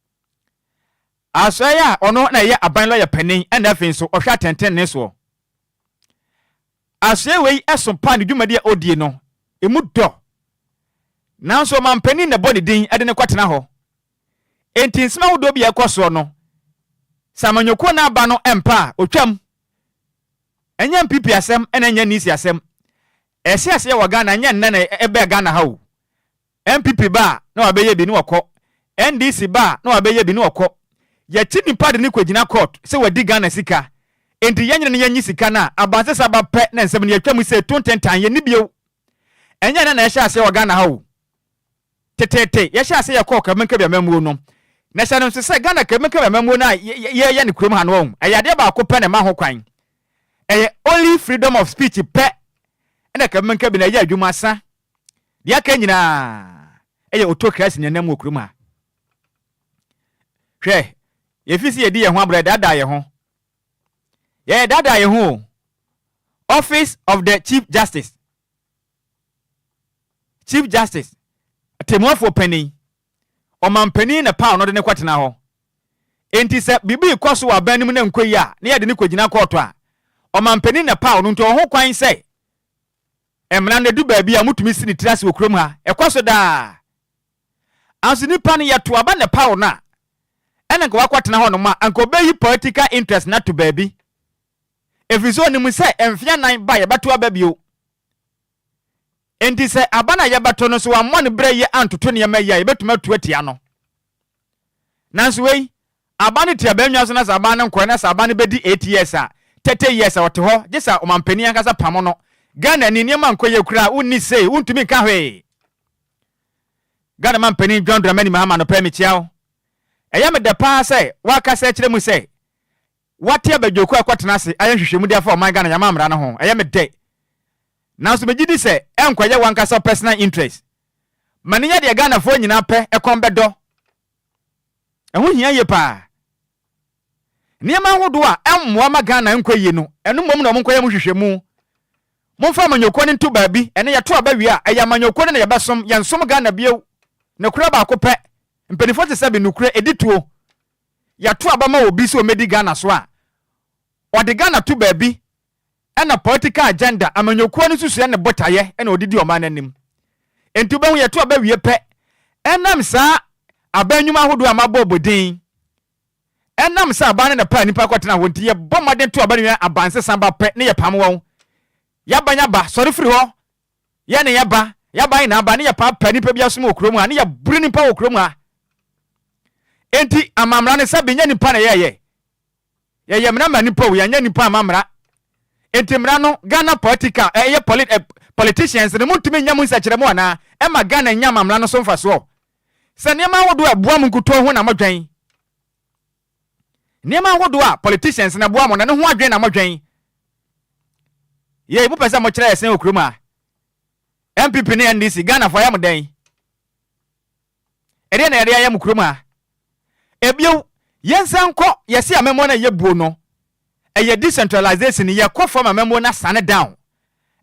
asoya ono na ye aban lawyer panin and afinso ohwa tenten ne so asoya wei esompa ne dwumade odie no emu do nanso man panin na body din ade ne kwatena ho enti nsema wodo bi ekoso no samanyoko na aba no empa otwam enya MPP asem ena enya nisi asem ese ya Ghana enya nna na ebe Ghana ha o MPP ba na wabeye bi ni wako NDC ba na wabeye bi ni wako ye ti nipa de ni kwagina court se wadi Ghana sika enti yenye ne yenyi sika na abanse saba pe na nsem ne yatwa mu se 210 ye ni bio enye na ehye ase wo Ghana ha wo tetete yehye ase ye ko kamenka bia mamuo no na hye no se Ghana kamenka bia mamuo na ye ne kurom ha no wo ayade ba ko pe ne ma ho kwan only freedom of speech pe ena kamenka bi na ye adwuma sa dia ka nyina autocracy ne nam okurum ha hwe ye fisi ye di ye ho abra dada ye ho ye dada ye ho Office of the Chief Justice Temofo penny Oman penny na pound no de ne kwatena ho enti se bibi koso wa banim na nkoyi a ne ye de ne kwagina koto a Oman penny na pound nto ho kwan se emra na du baabi a mutumi sini tirase okurum ha ekoso da anso nipa ne yeto aba na pound na ene nko wakwatena ho no ma anko beyi political interest na to baabi efizo ni mu se emfia nan ba ye beto aba bio enti se abana ye beto no so wa mmone bre ye antoto ne yema ye betuma tuatia no nanso wei abane tia banwa so na sabane nko na sabane bedi 8 years a 30 years a wote ho gesa omampani ankasa pamo no Ghana ni niema nkoye kura unni sei untumi ka hwe Ghana mampani John Dramani Mahama no pemi chiao eya me de pa sei waka se kire mu sei wate abadwoku akwatena se aye hwehwemu de afa o man Ghana nyama amra no ho eya me de nanso begidi se enkoye wankasa personal interest maninya de Ghana fo nyina pe ekombedo eho hia ye pa niema hodo a emmoa ma Ghana enkoye no eno mom na omkoye mu hwehwemu momfa manyoko ne ntu baabi ene yeto abawi a eya manyoko ne yebesom yensom Ghana bio ne kura ba ko pe mpenifo te sebe nukure edituo yato abama obi so medi Ghana so a ode Ghana to baabi ena political agenda amanyoko ne susu ne botaye ena odidi o man anim entu ba hu yato abawi pe enam sa abanyuma hodo amabo obodin enam sa abane na pa nipa kwatena ho nti ye bomade to abane abanse samba pe ne ye pam won yabanya ba sorry free ho ye ne yaba ina aba ne ye pa pa nipa bia som okrom a ne ye buru nipa okrom a enti amamra ne sabe nya nipa na ye mra ma nipa wo ya nya nipa amamra enti mra no Ghana political politicians ne muntumi nya mun sachire mo na e ma Ghana nya amamra no so mfa so se ne ma wodo abua mu nkuto ho na modwen ne ma wodo a politicians na bua mo na ne ho adwen na modwen ye bu pesa mo kire esen okrom a MPP ne NDC Ghana for yam den ere na ere yam okrom a ebio yensanko yesi amemo na yebuo no eye decentralization ye ko form amemo na sane down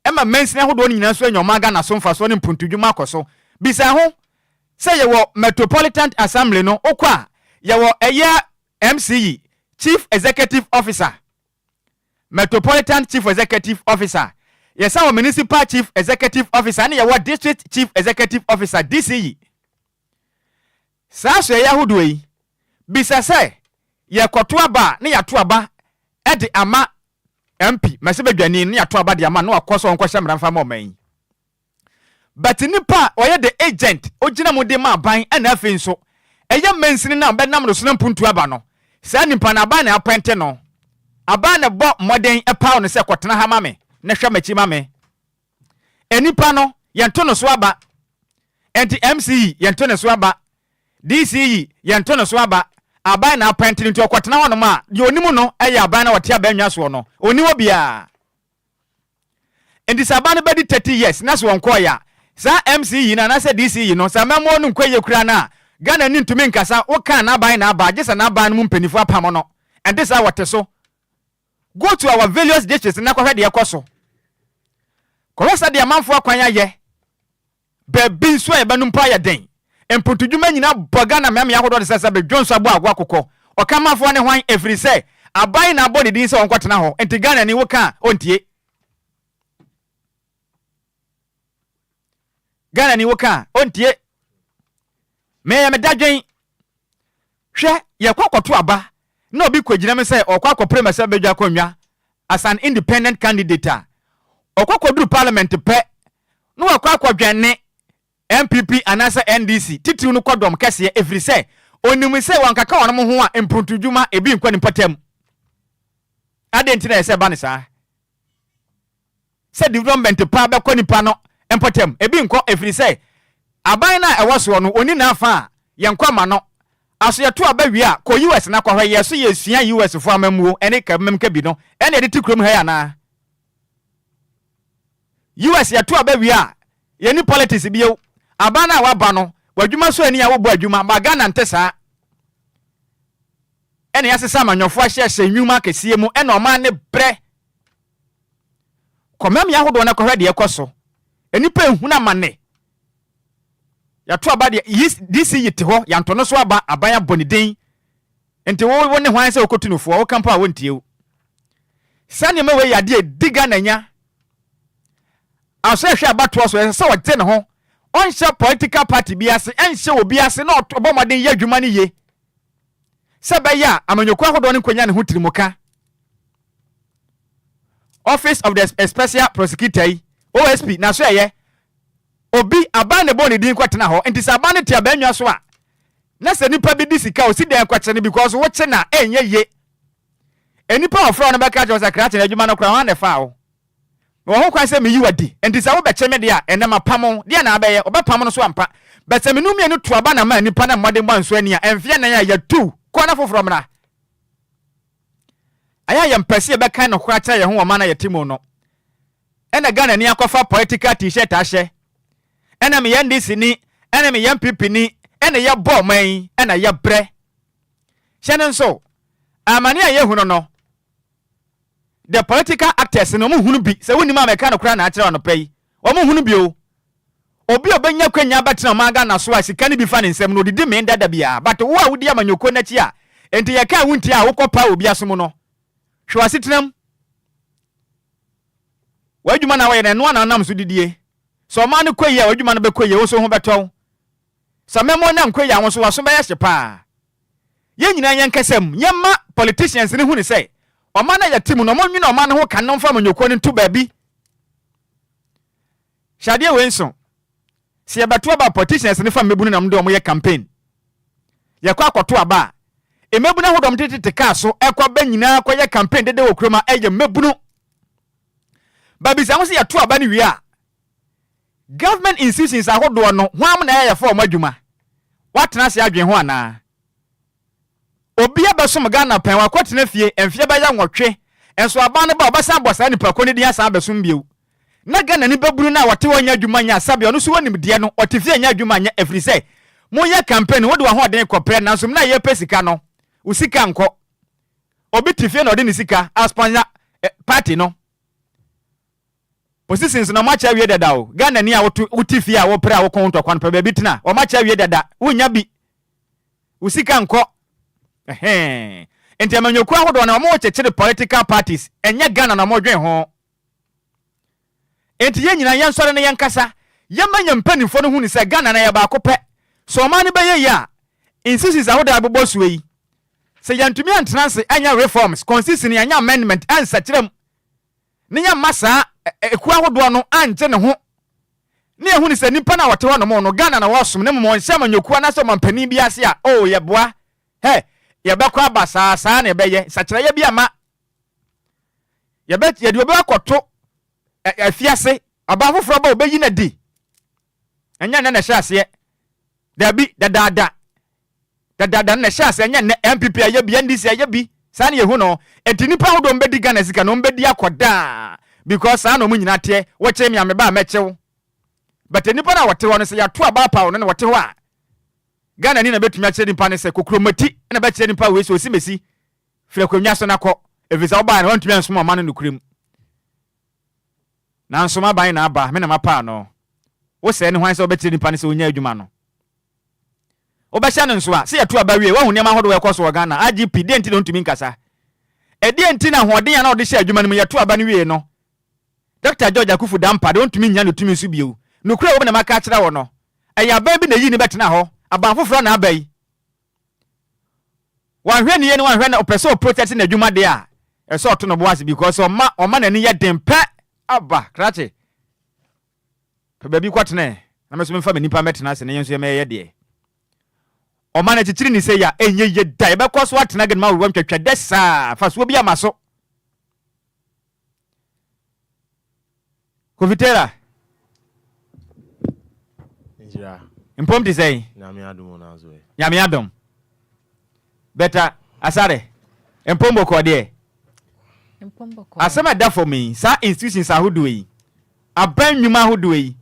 ema mensina hodo nyina so anyoma Ghana so mfa so ne mpuntudwuma akoso bisa ho se ye wo Metropolitan Assembly no okwa ye wo eye MCE Chief Executive Officer Metropolitan Chief Executive Officer yes our Municipal Chief Executive Officer and your District Chief Executive Officer DCE sa so ya hodo yi bisa se ye koto aba ne ya to aba e de ama MP mase badwani ne ya to aba de ama no akoso onko hyemra mfa ma man but nipa oye the agent ogina mu de ma ban ana afi nso eye mansini na be nam no so na mpuntu aba no sa nipa na aba na appointe no aba na bo modern e paw no se kotena ha mame na hwa machi mame enipa no yento no so aba enti MCE yento no so aba DCE yento no so aba aba na appointe nti okotena ho no ma de onimu no eye aba na wote aba nwa so no oniwo bia enti saba na bedi 30 years na so wonko ya sa MCE na se DCE no sa memo no nkwaye kura na Ghana ni ntumi nkasa wo kan na aba na aba gesa na aba no mu mpanifo apam no and this are what so go to our various districts na kwahwe de yakoso korosa de amanfo akwanya ye bebi nso e banum pa ya den emputudwuma nyina boga na meme yahodo de sesa be dwonso abo agwa kokko okamafo ne hwan every say abai na body din se onkwatena ho enti Ghana ni wo kan ontie Ghana ni wo kan ontie me ya medadwen hwe ye kwakoto aba na obi kwagina me say okwakọ premasa bedwa konwa as an independent candidate okwakọduru parliament pe no okwakọ dwane MPP anasa NDC titiw no kodom kese every say onimu say wankaka wono ho a impuntudwuma ebi nkwa ni patam adentina ese ba ne saa se development pa be ko nipa no empotem ebi nko efiri se aban na ewo so no oni na afa yenkwa ma no aso yeto aba wi a ko US na kwa hwe yeso yesua US fo amamuo ene ka memka bi no ene de tikrom ha ya na US yeto aba wi a yeni politics bi yo aban na waba no wadwuma so ani a wo bo adwuma ba Ghana ntesa ene yasesa manyofo ahye nwuma kesie mu ene oma ne bre komam ya hodo na kohwe de ekoso enipa ehuna mane ya to aba de DC yite ho ya ntono so aba abanya boniden enti wo ne hwan se okotunufo wo kampa wontie sane me we ya de diga nanya aso ehwe abato so se wote ne ho onhye political party biase enhye obiase na obomoden ye adwuma ne ye sebaya amanyokwa hodo ne konya ne ho tirimuka Office of the Special Prosecutor OSP na so ye obi aban ne boni din kwatena ho enti sa aban ne tia banwa so a na se nipa bi disika o si den kwatene because wo che na enye ye enipa ofro no beka jo sakrate na adwuma no kra wan ne fa wo ho kwan se me yiwadi enti sa wo beche me de a ene mapam de na abaye obepam no so ampa bese menum ye no to aba na ma nipa na mmode mbanso ani a emfie na ya tu ko na foforo mra aya ya mpese be kan no kwa cha ye ho o ma na yetimo no ena Ghana ni akofa political t-shirt ahye ena me yandi sini ena me yam pipini ena ye bo man ena ye bre hyene nso amani a ye hunu no the political actors no mu hunu bi se woni ma meka no kra na akere no pai o mu hunu bi o obi obenya kwanya batena ma Ghana so a sika ni bi fa ne nsem no didi me ndada bia but wo a wodi amanyoko na chi a enti ye ka wunti a wokopa obi asom no hwasetenam wadwuma na waye na no anam so didie so ma ne koyi a wadwuma no be koyi wo so ho beto so memo na nkoyi a wo so waso be yehye pa ye nyina yen kasam yemma politicians ne hu ne say o ma na yatim no mo nwina o ma ne ho kan no mfa manyoko ne to baabi shade wenso si yabato ba politicians ne fa mebunu na mde o mo ye campaign ye kwa akoto aba emebuna hodom tete ka so ekwa ba nyina kwa ye campaign dede wo kroma eye mebunu babi sa wose ya to aba ne wi a government institutions ahodo no hwam na ya fa omadwuma watena se adwen ho ana obi abesom Ghana pen wa kwotena fie emfie ba ya nwotwe enso aba ne ba obasa abosa ni pa ko ne dia sa abesom biu na Ghana ni baburu na wote wonya adwuma nya sabe ono so wonim de no otifie nya adwuma nya efri se mo ye campaign wo de wa ho den kopre na so na ye pesika no usika nko obi tifie na ode ni sika aspanya party no positions na macha wie dada o Ghana ni a utifie a wo pre a wo konto kwan pa ba bitina o macha wie dada wonya bi usika nko enti amanyokwa hodo na mo chechire political parties enye Ghana na mo dwen ho enti ye nyina yen sore ne yen kasa yemanya mpanifo no hu ni se Ghana na ye ba kope so ma ne ba ye ya institutions ahodo abobɔ so yi se yantumi antranse anya reforms constitution anya amendment ansa kirem ne nya masa eku ahodo no anje ne ho ne hu ni se nipa na wote ho no mo no Ghana na wosom ne mo nhyɛ manyoku na so mampani bi ase a oh ye boa he ye bekwa basa saa na be ye sakira ye bi ama ye be ye de obi akoto afiase aba foforo ba obeyi na di enya na hyɛ ase dabi dadada na hyɛ ase enya na MPP aye bi NDC aye bi saa na ye hu no enti nipa hodo mbedi Ghana sika no mbedi akoda because saa na mu nyina te wo kye mi ameba amechew but nipa na wote ho no se ya to aba pa wo no wote ho a Ghana ni na betumi akye nipa ne se kokromati na be kye nipa we so osimesi fira kwanya so na kɔ evisa oba na wontumi anso ma no nukrem na nso ma ban na aba me na mapa no wo se ne hwan se obekye nipa ne se onya adwuma no obehya no nso a se ya to aba wie wo hu ne ma hodo we kɔ so Ghana IGP de enti no ntumi nkasa e de enti na hoden ya na ode hye adwuma no mu ya to aba ne wie no Dr. George Akufu Dampa de ntumi nya no tumi nso bio nukura wo na maka kyerɛ wo no eya ba bi na yi ni betena ho aba foforo na abai wan hwɛ ne ye ne wan hwɛ na opeso protect na adwuma de a ɛsɛ ɔto no boase because ɔma na ni ye dempe aba krache pe ba bi kwatene na meso memfa menipa metena se ne yenso ye meye de ɔma na chichiri ni se ya enye ye dai be kɔ so atena gane ma wo ntwatwa desa fa so bi amaso Kofitera. Nhyira. Impom ti say. Nyame adom na zo. Nyame adom. Better asare. Impom boko de. Impom boko. Asema da for me. Sa institutions ahodo yi. Aban nwuma ahodo yi.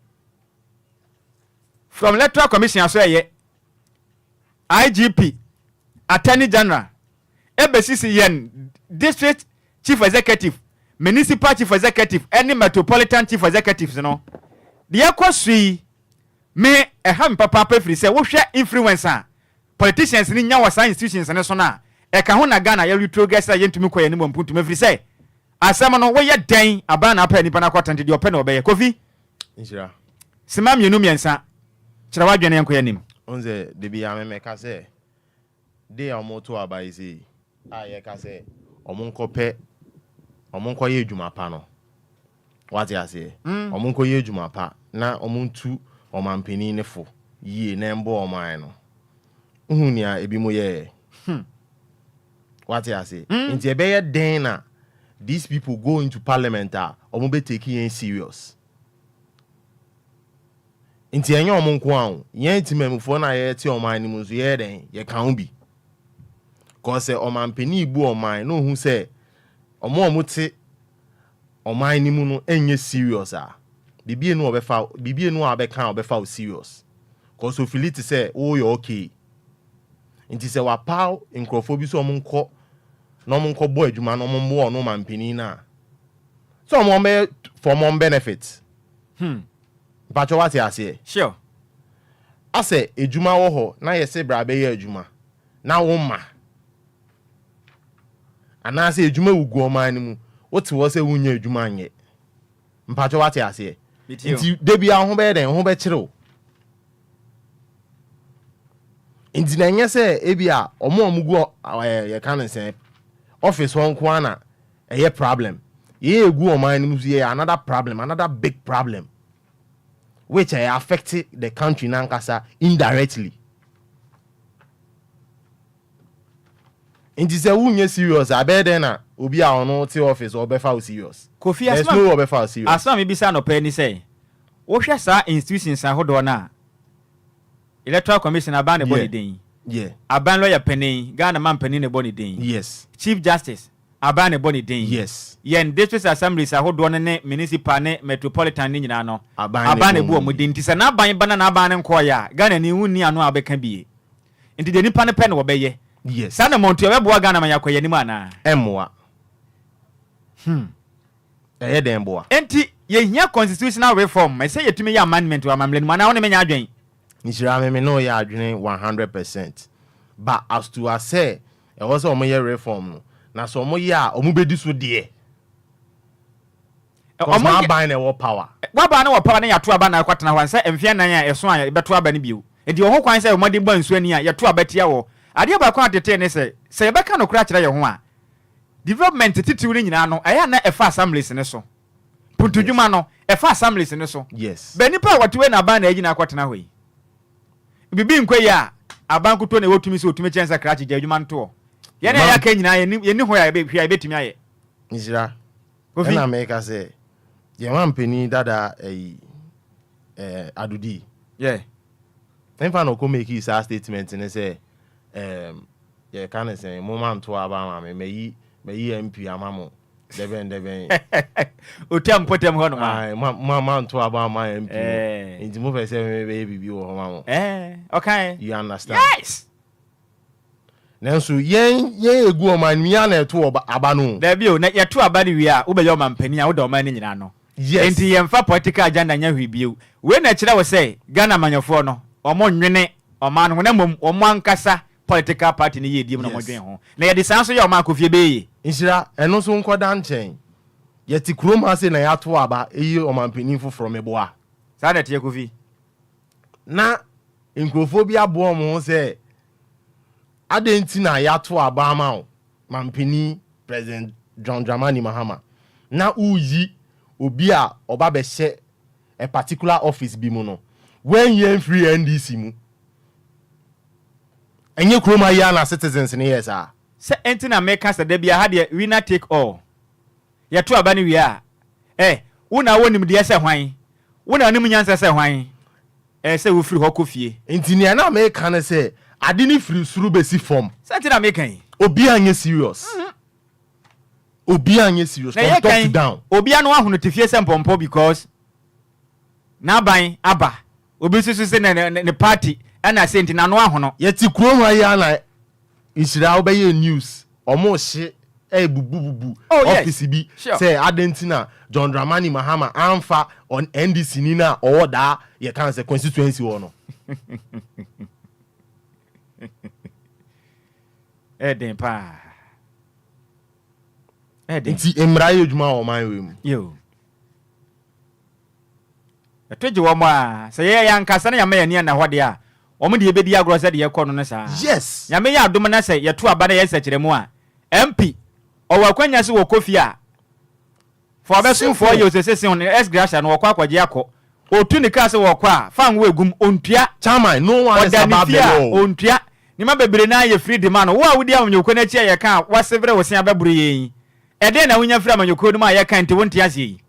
From electoral commission aso ye. IGP, Attorney General, EBCC yen, District Chief Executive, Municipal Chief Executive, any Metropolitan Chief Executives, you know. The equity me a ham papa preferi say wo hwe influencer politicians ni nya wasa institutions ne so na e ka ho na Ghana ya retro guest yentumi koye ni mompuntu me free say asem no wo ye den aba na apa nipa na kwatante de ope na obeye Kofi Nhyira sima mienu miensa kira wadwene enkoye nim onze de bia me ka say de omoto aba isi aye ka say omonkope omonkoye adwuma pa no what you say omonkoye adwuma pa na omuntu omampeni ne fo yie na mbo oman no uhunia ebi mo ye what you say nti ebeye den na these people go into parliament omo taking it serious nti enye omo nko an yen timamfo na ye ti oman ni mu so ye den ye kan bi cause omampeni ibu oman no hu say omo ti oman ni mu no enye serious bibie no obefa bibie no abeka obefa serious cause of feel it say oh you okay nti say wa paw nkrofo bi so omonko no omonko bo adwuma no ommo no mampeni na so omo be for more benefit Pacho what you say? Sure. I say ejuma wo ho na ye se bra be ye ejuma. Na wo ma. Ana say ejuma ugu oman ni mu. What wo say wunya ejuma anye. Mpacho what you say? Nti debi a ho be den ho be kire o. Nti na nye se ebia omo omugu ye kan sen office won ko ana eye problem. Ye egu oman ni mu ye another problem, another big problem. Which affect the country nankasa indirectly. Inti se wunye serious abede na obi a ono ti office obefa serious. Kofi asma no obefa serious. Asma me bisa no pe ni say. Wo hwe sa institutions ahodo na electoral commission aban ne body den. Yeah. Aban lawyer penin, Ghana man penin ne body den. Yes. Chief Justice aban ne body den. Yes. Yen district assemblies ahodo ne municipal ne metropolitan ni nyina no. Aban ne bu omudi nti se na aban bana na aban ne nko ya Ghana ni hunni anu abeka bie. Nti de nipa ne pen wo beye. Yes. Sana monto we bo Ghana man yakoye ni mu ana. Emwa. Eye den boa. Enti ye hia constitutional reform, me say yetumi ya amendment wa mamle mu ana wo ne menya adwen. Nhyira me no ya adwen 100%. But as to I say, e was o mo reform no. Na so mo ya o mo bedi so de. Omo ban na wo power. Wa ban na wo power na ya to aba na kwatena ho ansa emfia nan ya eso a beto aba ne bio. Enti wo ho kwan say mo de ban su ani a ya to abatia wo. Ade ba kwa atete ne say ye beka no kura kire ye ho a. Development titiw ni nyina no aya na efa assemblies ne so. Puntudwuma no efa assemblies ne so. Yes. Be nipa watwe na ban na agina kwatena ho yi. Bibi nkwe ya abankuto na wotumi se otumi chensa krachi je adwuma nto. Ye na ya ka nyina ye ni ho ya be hwia betumi aye. Nhyira. Kofi na make say ye man peni dada adudi. Yeah. Enfa no ko make his statement and say ye can say moment to aba ma me yi MP amamo deben otam potem ho no ma man to aba ma MP nti mo fe say me be bibi wo ho ma mo okay you understand yes nanso yen egu o man mi ana to aba no da bi o na ye to aba ni wi a wo be yo man pani a wo da o man ni nyina no yes nti ye mfa political agenda nya hwi biu we na kire wo say Ghana manyofo no omo nwene o man ho na mom omo ankasa political party ni ye diem na mo dwen ho na ye de sanso ye o man kofie be ye Nhyira eno so nkoda nchen ye ti krom ase na ya to aba eyi o man pani foforo meboa sa na tie kofi na nkrofo bi abo mo say adenti na ya to aba ama o mampani President John Dramani Mahama na uyi obi a oba be hye a particular office bi mu no when you free NDC mu enye kroma ya na citizens ni yes a se enti na make us da bia ha de winner take all ye to aba ni wi a Una wonim de ese hwan. Una onim nyansa se hwan. Say wo free hɔ kofie. Nti ne na me kan say ade ni free suru be si form. Say na me kan. Obi anye serious. Obi anye serious. From top to down. Obi anu ahono tifie se mpompo because na ban aba. Obi susu se ne party ana say nti na no ahono. Yeti kurom ayi na Nhyira obeye news. Omo hye bubu office bi say adentina John Dramani Mahama amfa on NDC ni na order ye kan say constituency wo no. Eden pa. Eden. Nti emra yedwuma o man we mu. Yo. Etoje wo mo a say ye yankasa na yama ye ne na hode a. Omo de ebedi agro say de ye kɔ no ne sa. Yes. Yame ya adom na say ye to aba na ye sekere mu a. MP owo akwanya se wo kofi a. For abesun for you say on S gracia no kwa kwaje akɔ. Otu ne ka se wo kwa a fan wo egum ontua chairman no one is about the law. Ontua ni ma bebre na ye free the man wo a wodi amanyoko na chi ye ka wasevre wo se ababuru yen. Ede na wonya free amanyoko no ma ye ka nti wontia se yi.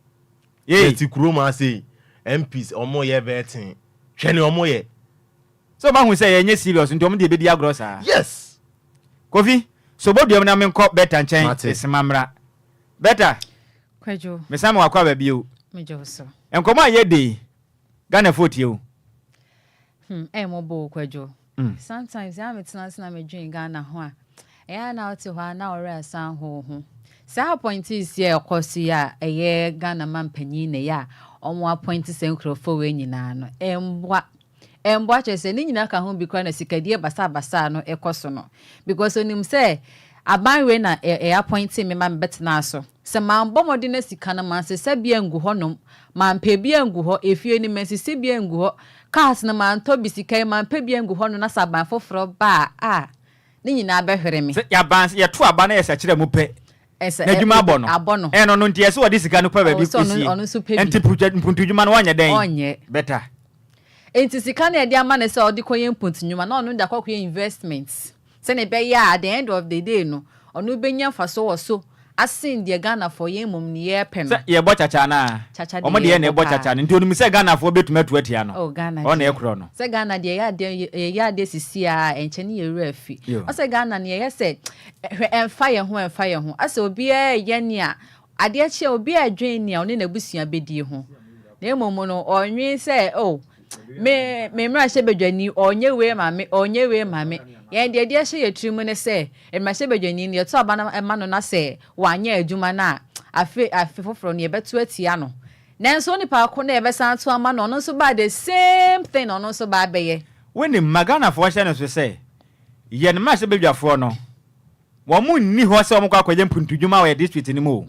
Ye ti kuroma say MPs omo ye betin. Hwe ne omo ye. So ma hu say ye nye serious nti omo de ebedi agro sa. Yes. Kofi so boduam na menkɔ better nchen esemamra. Better. Kwadwo. Mesama wakwa ba bio. Mejo so. Enkomo aye dey. Ghana fotie o. Mo bo Kwadwo. Sometimes I am tena na me dream Ghana ho a. Eya na oti ho na ore san ho ho. Sa point is here okosi ya eye Ghana man panyin ne ya. Omo appoint senkrofo we nyina no. Emboa chese ni nyina ka ho bi kwa na sikadie basa no ekoso no. Because onim say aban we na appoint me man betna so. Se man bomodi na sika na man se bia ngu ho nom. Man pe bia ngu ho efie ni men se bia ngu ho. Cars na man to bi sika man pe bia ngu ho no na saban foforo ba ni nyina abehwere me. Se ya ban ye to aba na ye sekire mu pe. Na dwuma abono. Eno no ntie se wodi sika no pa ba bi kusie. Enti mpuntu dwuma no wanya den. Onye. Better. Enti sika na edi ama na se odi koye mpuntu dwuma na onu da kwakoye investments. Se ne be ya at the end of the day no. Onu benya faso wo so. Asin de Ghana for ye mum ni ye pen. Se ye bo chacha na. Omo de ye na bo chacha nti onu mi se Ghana for betumatu atia no. Oh Ghana. O na ye kro no. Se Ghana de ya de sisi a enche ni ye rafi. O se Ghana ne ye se emfa ye ho. Ase obi ye ni a ade a che obi adwen ni a oni na busua bedi ho. Na emom no onwe se me mra hye bedwani onye we mame ye de hye ye trimu ne se mra hye bedwani ne to aba na ema no na se wanya adwuma na afi foforo ne beto atia no nanso ni pa ko na ye besan to ama no so ba the same thing no so ba beye when magana for hye no so se ye ne mra hye bedwafo no wo mu nni ho se wo kwa kwaje mpuntudwuma we district ni mu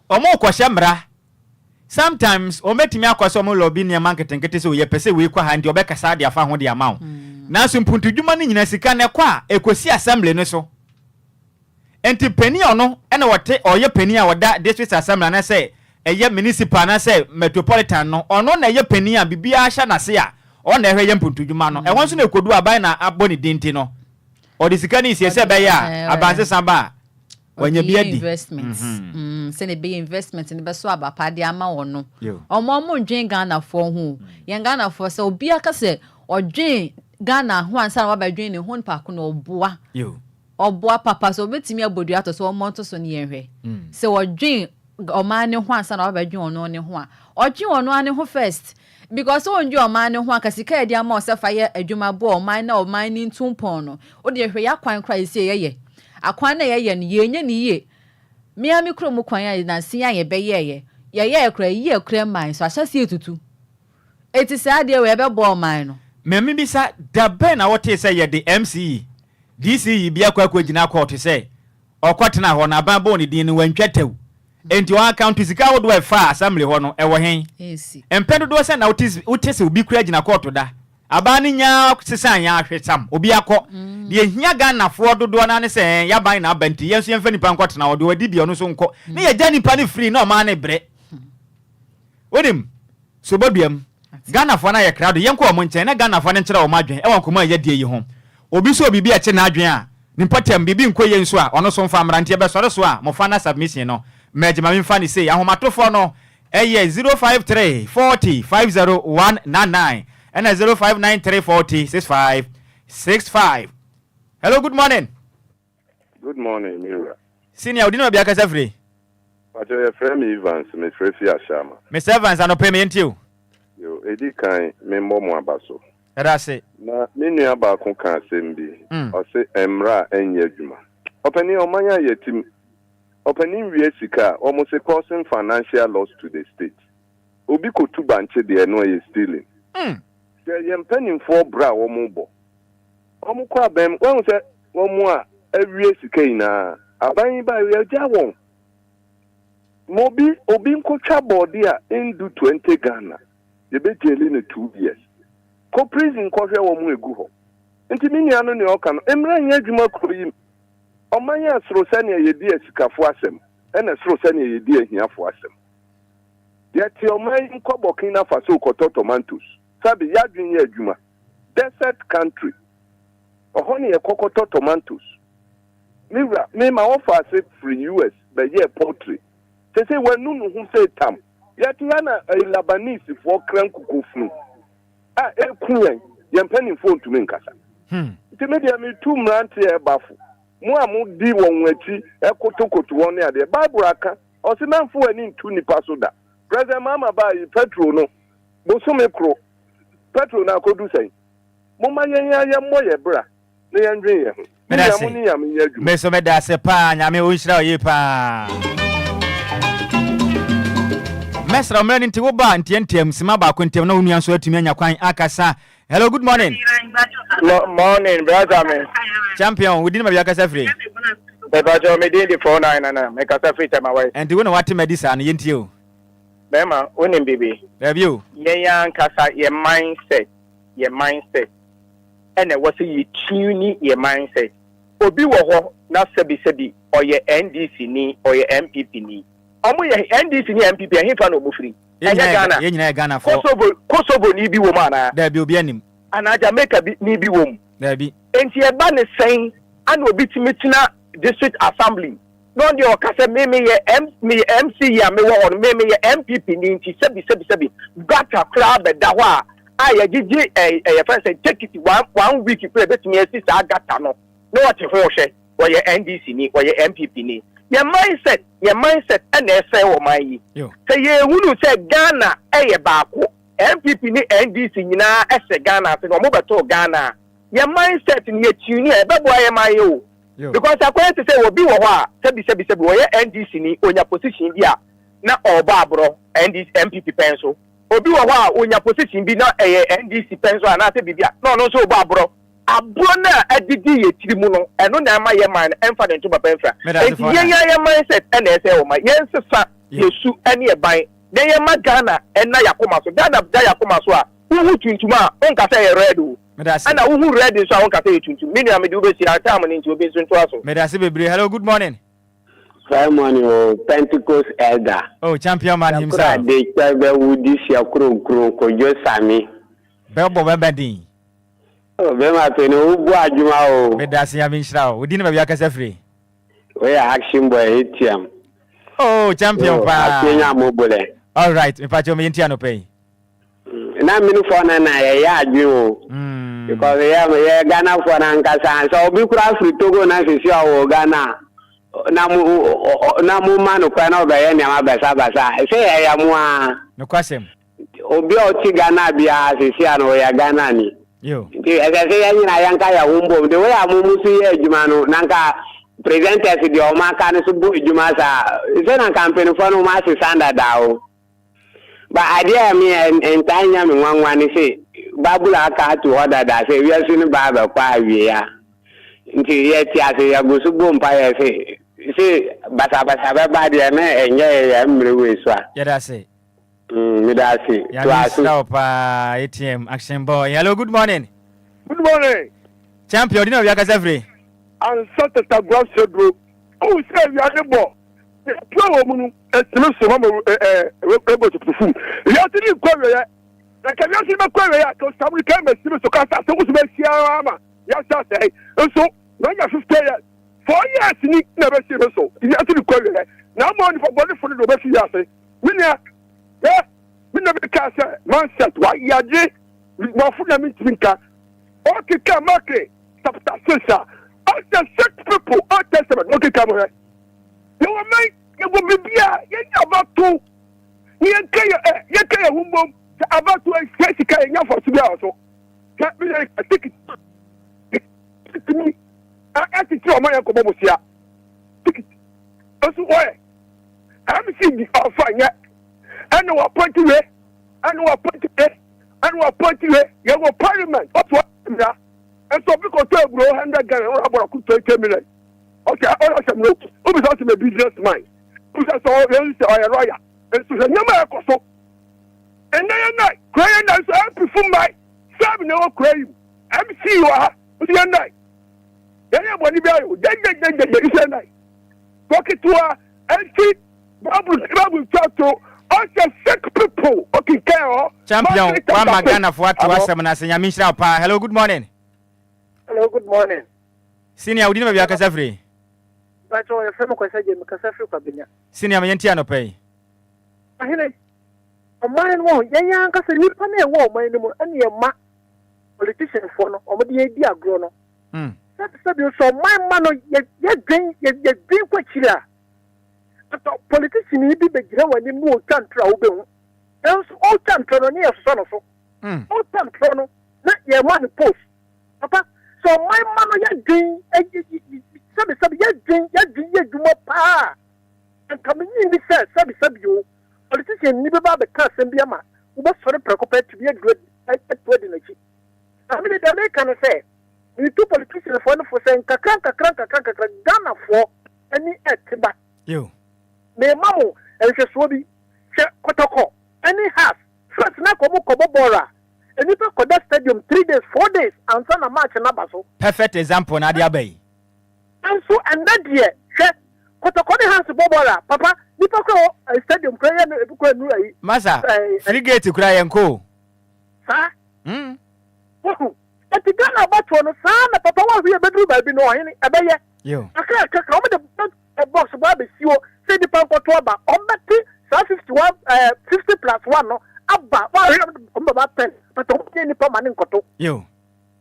o mo ko hye mra. Sometimes ometimi akwaso mo lobby ne marketing kete se we pese we kwa handi obekasa de afa ho de ama wo na so mpuntudwuma ne nyina sika ne kwa ekosi assembly ne so enti pani ono ene wote oye pani a woda district assembly na se eye municipal na se metropolitan no ono na eye pani a bibia ahya na se a ono ehwe ye mpuntudwuma no e wonso na ekodu aban na aboni dinti no odi sika ne sie se be ya abanse samba wanya bi adi investments se ne be investment ne be so abapa de ama wono omo ndwen Ghana for ho ye Ghana for se obi aka se odwen Ghana ho ansa na wabadwen ne ho npa ko na oboa papa so betimi abodu ato so omo to so ne yenhwe se odwen oman ne ho ansa na wabadwen ono ne ho a odwen ono ane ho first because onju oman ne ho akasika ya de ama o se fa ye adwuma bo oman na oman ni ntumpon no o de hwe ya kwan kra ise ye akwan na ye no yenye ni ye miami krom kwan ya na sia ye be ye kra man so ahyase etutu eti sa de we be bo man no memi bi sa da ben na wote say ye de MCE DCE bi akwa gina court say okotena ho na ban bo ni din ni wantwatew enti one account sika wo do e fa assembly ho no e wo hen empedo do say na wote say obi kura gina court da abani nya sesan ya ahwesam obi akọ de ehia Ghana fo dodo na ne se ya ban na abanti yenso yemfa nipa nkotena wo de wadi bi ono so nkọ ne ya jani pa ne free na o ma ne bre odim so boduam Ghana fo na ye krado yenko o mo nchen na Ghana fo ne nkyere o ma adwen e won koma ya die yi ho obi so obi bi a che na adwen a nipa tem bibi nko yenso a ono so mfa amrante be sore so a mo fa na submission no majima mi mfa ni sei ahomatofo no 053 40 50199 and 0593 40 6565. Hello, good morning. Good morning, Mira. Senior, we didn't be a free. But your friend Evans, Miss Refia Shama. Mr. Evans, I no payment you. You, Eddie Kai, Membo Mwabaso. That's it. Na, many about Concan Sembi, or say Emra and Yejuma. Opening Omaya Yetim, opening Viesika, almost a causing financial loss to the state. Obiko two banche the annoy is stealing. Say, I'm penning for bra or mobile. Omukwa Bem, one said, one more, every Sikana, Abang by your Jawon. Mobi, Obinko Chabodia, into 20 Ghana. You be jailing 2 years. Co prison coffee or Muguho. Intiminiano Nyokan, Emra Yajuma Kurim. Omaya Srosania Yedia Sikafuasem, and a Srosania Yedia here for us. Yet your mind Kobokina Faso Kototomantus, Sabi Yajin Yajuma, desert country. A honey a Kokototomantus. Mira, me my offer say free US, the year poultry. They say when Nunu who say Tam, yet Yana a Labanese for Crankuku. Ah, a queen, you're penning phone to Minkasa. To me, there are 2 months here, Bafu. Muamu di wonweti, a kotoko to 1 year, the Barbaraka, or some man for an in 2 Nipasoda. President Mama by Petro no, Bosumekro, Petro now could do say. Mama Yaya Moya Bra, the Andrea. Meso meda sepa nyame unshira yepa. Mesra mrani nti wo ba ntientem sima ba kwentem na unuan so atumi anya kwan akasa. Hello, good morning. Morning, brother man. Champion, we didn't have akasa free. Bebajo me dey the 49 na me kasa free time away. And we know what medicine yentio. Bema, onim bibi. Review. Ye yan kasa your mindset. And was you tune your mindset. Obi wo ho na sebi or your NDC ni or your MPP ni. Omo ye NDC ni MPP ahin fa no mo free. Enya Ghana for Kosovo ni bi wo ma na. Da bi obi anim. Ana Jamaica ni bi wo mu. Da bi. Enti e ba ne sen ana obi timitina district assembly. No dey o kase me MC ya me wo me ye MPP ni nti sebi gata club da ho a ya gigi e first say take it 1 week pre betimi esi sa gata no. No what ho hwe wo ye NDC ni wo ye MPP ni. Your mindset and say wo man yi. Say ye hunu say Ghana eye baako. MPP ni NDC nyina ese Ghana say no mo beto Ghana. Your mindset ni etuni e bebo aye man yo. Because according to say obi wo ho a sebi wo ye NDC ni onya position bi a na oba abro NDC MPP penso. Obi wo ho a onya position bi na NDC penso ana se bibia. No so oba abro. Abona adidi ye tiri mu no eno na ama ye man emfa den to baba emfa ye mindset ena ese o ma ye nsesa yesu ene e ban den ye ma Ghana ena yakoma so Ghana da yakoma so a wu tuntuma onka say ye red o ana wu red so a onka say tuntum me nua me de obesi atam ni nti obesi nto aso me da se bebre. Hello, good morning. Good morning, Pentecost elder. Oh, champion man himself. De Chabe Wudi sia Kwadwo Sammy. Bebo bebedin. Bema teno ubu ajuma o. Medasi ya minshra o. Udini babi akasa free. We are action boy ATM. Oh, champion pa. Kenya mobile. All right, me pacho me yenti anope. Na minu phone na ya aju. Because ya Ghana phone nkasa. So obi kura free Togo na sisi o Ghana. Na mu manu kwa na obaye ni amabasa basa. Se ya mu a. No kwasem. Obi o ti Ghana bia sisi ano ya Ghana ni. Yo. Ese ya nyina yanka ya humbo de we amumusu ye adwuma no nanka presenters de o maka ne so bu adwuma sa se na campaign for no ma se standard dawo ba idea me entanya me nwanwa ne se babula aka to order da se we asu ne ba ba kwa awie ya nti ye ti ase ya go so bo mpa ye se basa ba de na enye ya mre we so a ya da se Midasi. Pa ATM action boy. Hello, good morning. Good morning. Champion, you know we are every. And such a gross bro. Oh, say we are the ball. Pro woman, no so able to perform. You have to do Korea. The community of Korea, because somebody came and see so cast so to make Sierra. Yes, I say. And so, when you 50 years, 4 years, you never see so. You have to do Korea. Now, money for body for the best year. yade wafu na mitrinka okay come okay chapter 6 all the 6 people all testament okay come here you will make you will be bia you about to you kaya humbom about to express nya for to be also can be I take it to me I think you man ko bomo sia take it also why I'm seeing the offer nya and no appoint we and no appoint we you go parliament what and so because to grow 100 Ghana or about 20 million okay all of them no who is also a businessman who says so you say a lawyer and so nyama ekoso and then crying and so perform my serve no cry MC you are the night then everybody be you say night talk it to her and see Bible talk to all the sick people okay care champion one magana for what was some na senya Nhyiraba pa hello good morning. Hello, good morning. Senior, we didn't have a Casafri. But your friend was saying, Casafri Cabina. Senior, my Yantiano pay. I hear a man won't, young Casafri, woman, and your ma politician for or the idea grown up. That's you saw my man, yet drink what you are. But politician, you be the when you move country, else all country near son of all country, not your money post. Papa. So my mama ya drink sabi ya drink you more pa and coming in this sabi you politician ni baba be ka sembia ma we be sorry preoccupied to be a good at wedding achi I mean the American say we two politicians for saying kakran Ghana for any etiba you me mamu and she so bi she kotoko any house first na komo bora. And if you that stadium 3 days, 4 days, and son of March and Abaso. Perfect example, Nadia Bay. And so, and that year, Kotokoni has a bobola, Papa, Nipako, a stadium prayer, Massa, frigate to cry and co. Sir? At the Ghana about one, son, Papa, was here bedroom by being no any, a bayer. You. I can't come with a box of Barbie, you say the Pampa Toba, on that 50 plus 1, no. Abba, what 10, but don't any permanent cotton. You.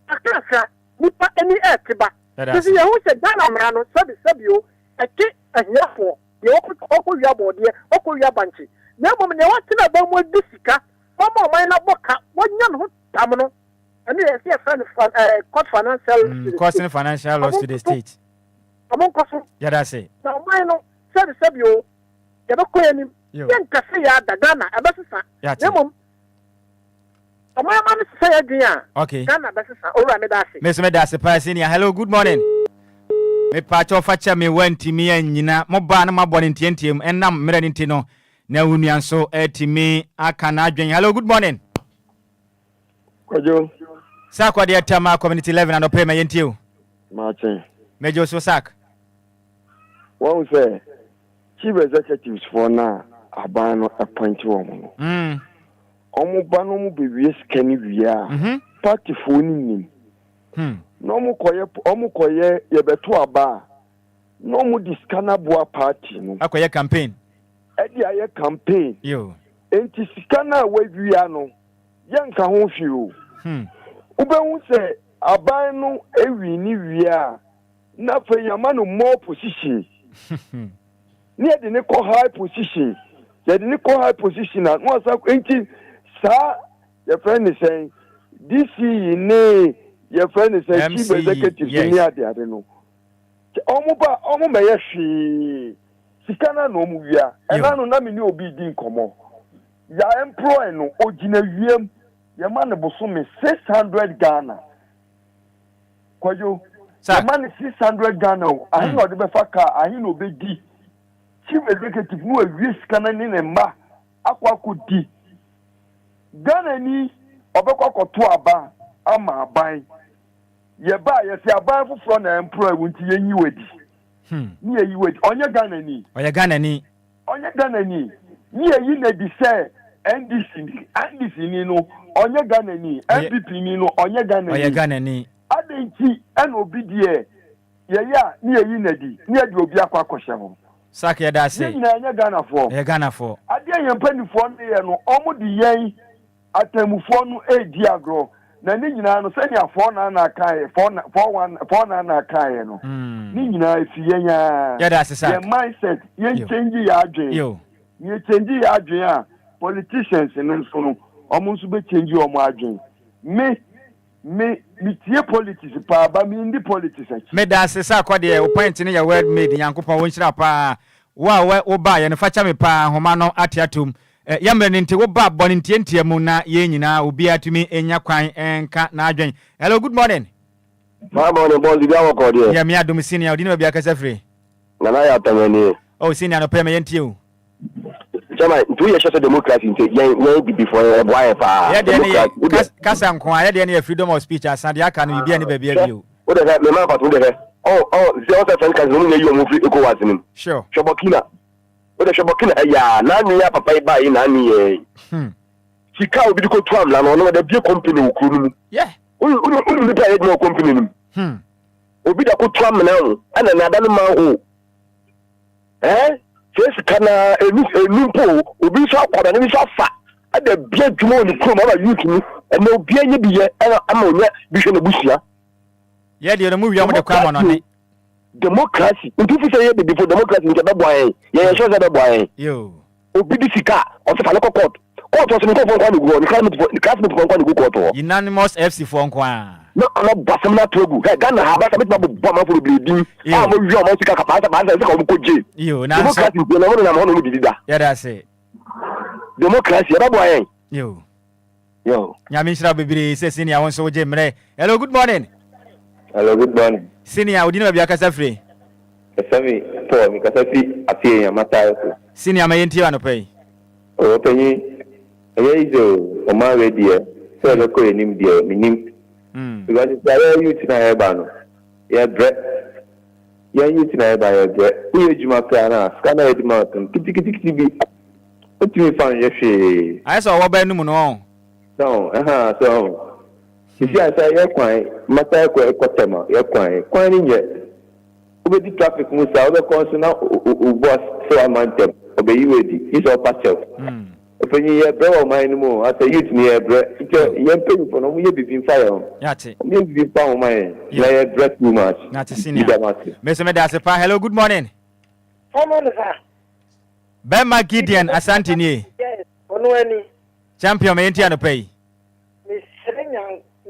I can't say, Nipa any etiba. This is who said Ghana man, sabi you, a kid and therefore, you open your body, open your bunchy. No woman, you want to know about what this is, one more minor book, one young tamino, and yes, cost financial loss to the state. Among Cosso, yeah, that's it. Now, mine, sabi you, you don't call him. You can't say the Ghana, a better. Yeah, my man say again. Okay. Ghana, better. All right, Miss Medasi, Senior. Hello, good morning. Me part of Facha me went to me and Nina, Mobana, my born in Tientium, and Nam Merenitino. Now, Union so to me, I can drink. Hello, good morning. Kwadwo. Sakwa de Tama Community 11 and pay my into. Martin. Major so sack. What say? Chief executives for now. Abano appoint woman. Omubano mu bewie skani wia. Party phone nim. No mu koye ye beto aba. No mu diskana boa party no. Akoye campaign. Edi aye campaign. Yo. Enti sikana we wia no. Yanka ho fi o. Ubehu se aban no ewi ni wia. Na fe yama no more position. Near the Nico high position. The Nico high position at once up 18. Sir, your friend is saying, this is your friend is saying, chief executive near the other no. Omo Mayashi, Sikana no Muvia, and I know Namini will be din common. Ya employ no Ojina Yem, your man of Bosumi 600 Ghana. Kwayo, your man is 600 Ghana. I know the Befaka, I know be D. Chief executive no risk kanani ne ma akwa kodi Ghana ni obekwa koto aba ama aban ye ba ye se aban foforo na employ wunti yenyi wedi ni yeyi wedi onye Ghana ni ni yeyi na bi se NDC ni no onye Ghana ni MPP ni no onye Ghana ni adenchi en obi die ye ya ni yeyi na di ni edi obi akwa kwahye ho Saki ya dasi. Ni na Ghana for. Ghana for. Ade yen panifo ne ye no omo di yen atemufo no edi agro na ni nyina no sɛ nya fo na kai fo na kai no ni nyina efiyenya ye mindset ye change ya adwen ye change ya adwen a politicians no so no omo nso be change omo adwen me tie politics pa ba me ndi politics me da sesa kwade o point ne ya word made yankopon won hira pa wo ba ye ne facha me pa homa no atiatum ya mre nti wo ba boni ntie mu na ye nyina obi atumi enya kwan enka na adwen. Hello, good morning. My morning, boss. Bia wo ko de. Ya me adom senior odi na bia kasa free. Na na ya tamani. Oh, senior no pe me yentie o. Chama, 2 years of democracy nti yen bi before boy pa. Ya de ne kasa nko ya de ne freedom of speech asande aka no bibia ne ba bia bi o. O de me ma patu de zero seven kan zunu ne yo mu free ko wazinim. Sure. Shobokina. O de shobokina ya na ni ya papa ba yi na ni e. Sika obi ko tuam la no de bia company okuru mu. Yeah. Unu ni pa e no company nim. Obi da ko tuam na ho ana na da no ma ho. First kana enumpo obi so akwada ne bi so fa ada bia dwuma ni kro ma ba youth ni and no bia ye bi ye ama onya bi hwe na busia ye de no mu wi am de kwa no ne democracy nti fi say ye be before democracy nti be boy ye sure say be boy yo obi di sika o se fa le court so ni ko fon kwa ni go ni classmate fon kwa ni go court unanimous FC fon kwa no basam na togu Ghana ha ba sa bitma bo ma for bleeding mo wi o mo sika ka pa sa ba sa ko mo koje yo na democracy no mo no dida ya da say democracy ba boy yo nyame nshira bebiri se senior won so je mre. Hello, good morning. Hello, good morning. Senior odi na bia kasa free. Sammy Paul mi kasa fi apie ya matayo ko. Senior ma yenti wa no pay. O penyi eyizo o ma we die so le ko enim die minim. Because there youth na eba no. Ya bre. Ya youth na eba ya bre. Uye juma kana skana edima kan kiti bi. O ti mi fan ye hwe. Ai so wo ba nu mu no. So so if I say kwan mata ko ekotema ye kwan ni nye obedi traffic mu sa obe kon so na o boss so amantem obe yiwedi is all parcel openye ye brewo man mu as a youth ni ye bre ye mpeni for no mu ye bibin fire yate ye bibin pa o man na ye bre too much yate senior me so me da se pa. Hello, good morning. Bema Gideon Asante ni. Yes, ono ani. Champion me yenti anopai.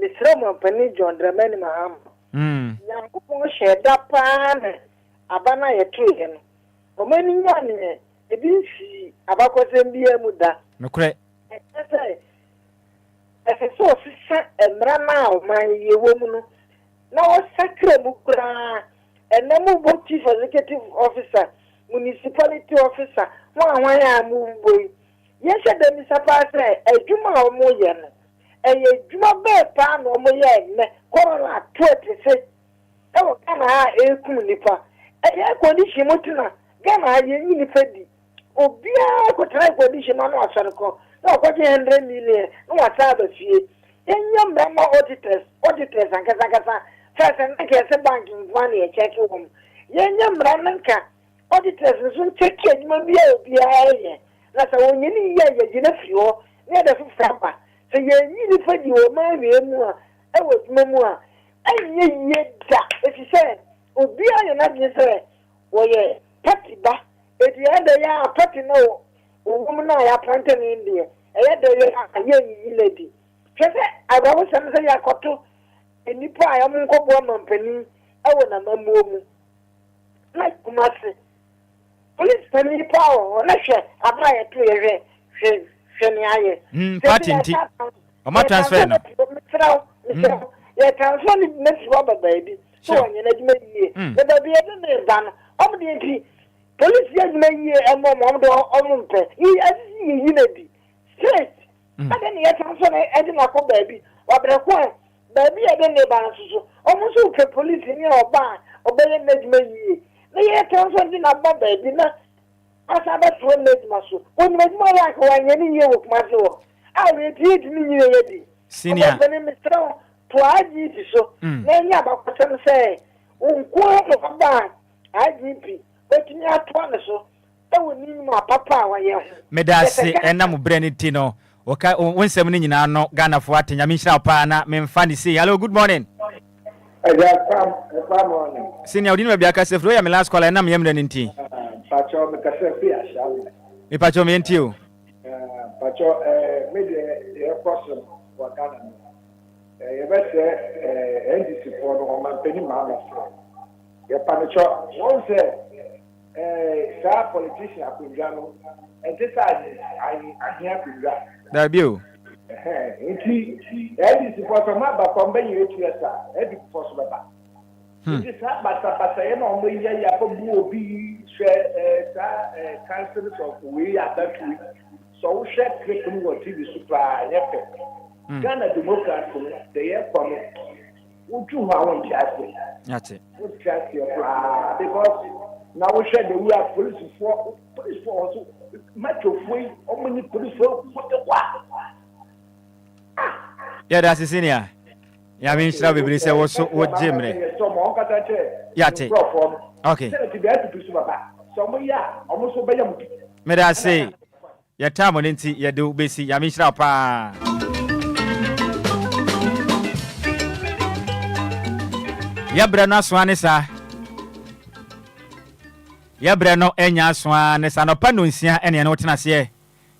Misra mo pani John Dramani maham. Yankopon sheda pa na abana yetu ye no. O mani nya ne ebi fi abakosem bi amuda. Nokre. Ese so sisa emra na o man ye wo mu no. Na o sakra mu kura. Enemu bo chief executive officer, municipality officer, wa ya mu boy. Yesha de mi sapa se ejuma o mo ye no. Eye juma be pa no mo ye ne corona 20 se e wo kana ekum nipa eye condition mutuna gana ye ni nipa di obia ko try condition no asare ko na ko je 100 million no wata ba fie enyam ba ma auditors ankasa first and ke banking one e check wo yenyam ranka auditors so check ejuma bia obia ye na sa wonye ni ye gina fio ne da fu frapa se ye ni fadi o ma we mu a e wo duma mu a enye ye da if you say obi ayo na bi say wo ye party ba e di anda ya party no o mu na ya pante ni ndie e ye de ye yi lady twese abawo sam say ya koto enipa ayo mu nkobo mampani e wo na mamu mu like kumase police pani power na hwe abra ye to ye hwe party nti o ma transfer no ya transfer ni next rubber baby so onye na jima yie the baby e dey ban o me dey police ya jima yie e mo do o mpe yi na di straight but ni ya transfer e dey na ko baby wa bre ko baby e dey ban so o mo so ke police ni oba obeye na jima yie na ya transfer di na ba baby na asaba so na jima so o ni jima ya ko anya ni ye wo kuma so a we ti ni ye di senior to IGP so na nya ba kwasem say unko no ba IGP wetumi atwa ne so e woni mu papa wa ye ho medase enam brani ti no Okay, when seven in no Ghana for what Yamisha Pana, Memfani say, hello, good morning. Senior, you know, because if we are my last call, and I'm Yemen in tea. Pacho, Me Pacho, me and you. Pacho, maybe a person for Ghana. You better say, NDC for the woman, Penny Mama. Your Panacho, one say, star politician, Apungano, and this I hear Punga. That you. NDC for some other company, every possible. It is not but I know we will be councils of we are that week. So we share clicking what TV supply. Ghana Democrats, they are from it. Would you want to that's it. Would cast your plan because now we share the we are police force, metro free, how many police force, what? Yeah, that's the senior. Yeah, I mean, shall we say what Jim? Yate. Okay. May I say, your time on it, you do busy, Yamisha Pa. Yabrana Swanessa. Yabrano Enya Swanessa, no Panduncia, and Yanotina.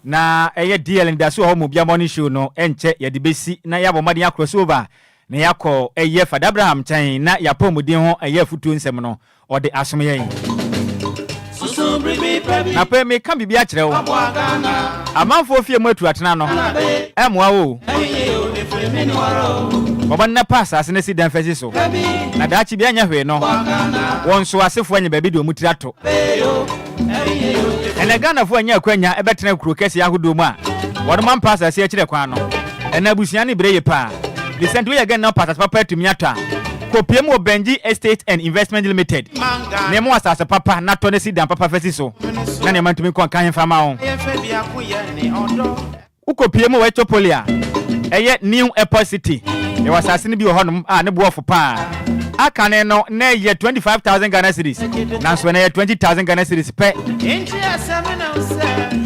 Na DLFM home Obia morning show no enche ye de besi na ya bomade crossover na yakọ Fada Abraham chan na ya pomudin ho futu nsem no ode asom yen na pe me kan bibia kire wo amanfo fie mu atu atena no emwa wo baba na pass asene si dan fesi so na daachi bia nya hwe no won so asefo anya baby do mutira to ene Ghana fo anya akwanya ebetena kuro kesi ahodo mu a won man pass ase akire kwan no ena busia ne breye pa recent we again now pass papa to miata kopiem Benji Estate and Investment Limited ne mo asase papa na to ne si dan papa fesi so na ne man tumi kon kan fama on ukopiem we Topolia New Airport City there was asase ne bi ho no ne bo ofo pa akane no na ye 25,000 Ghana cedis na so na ye 20,000 Ghana cedis pe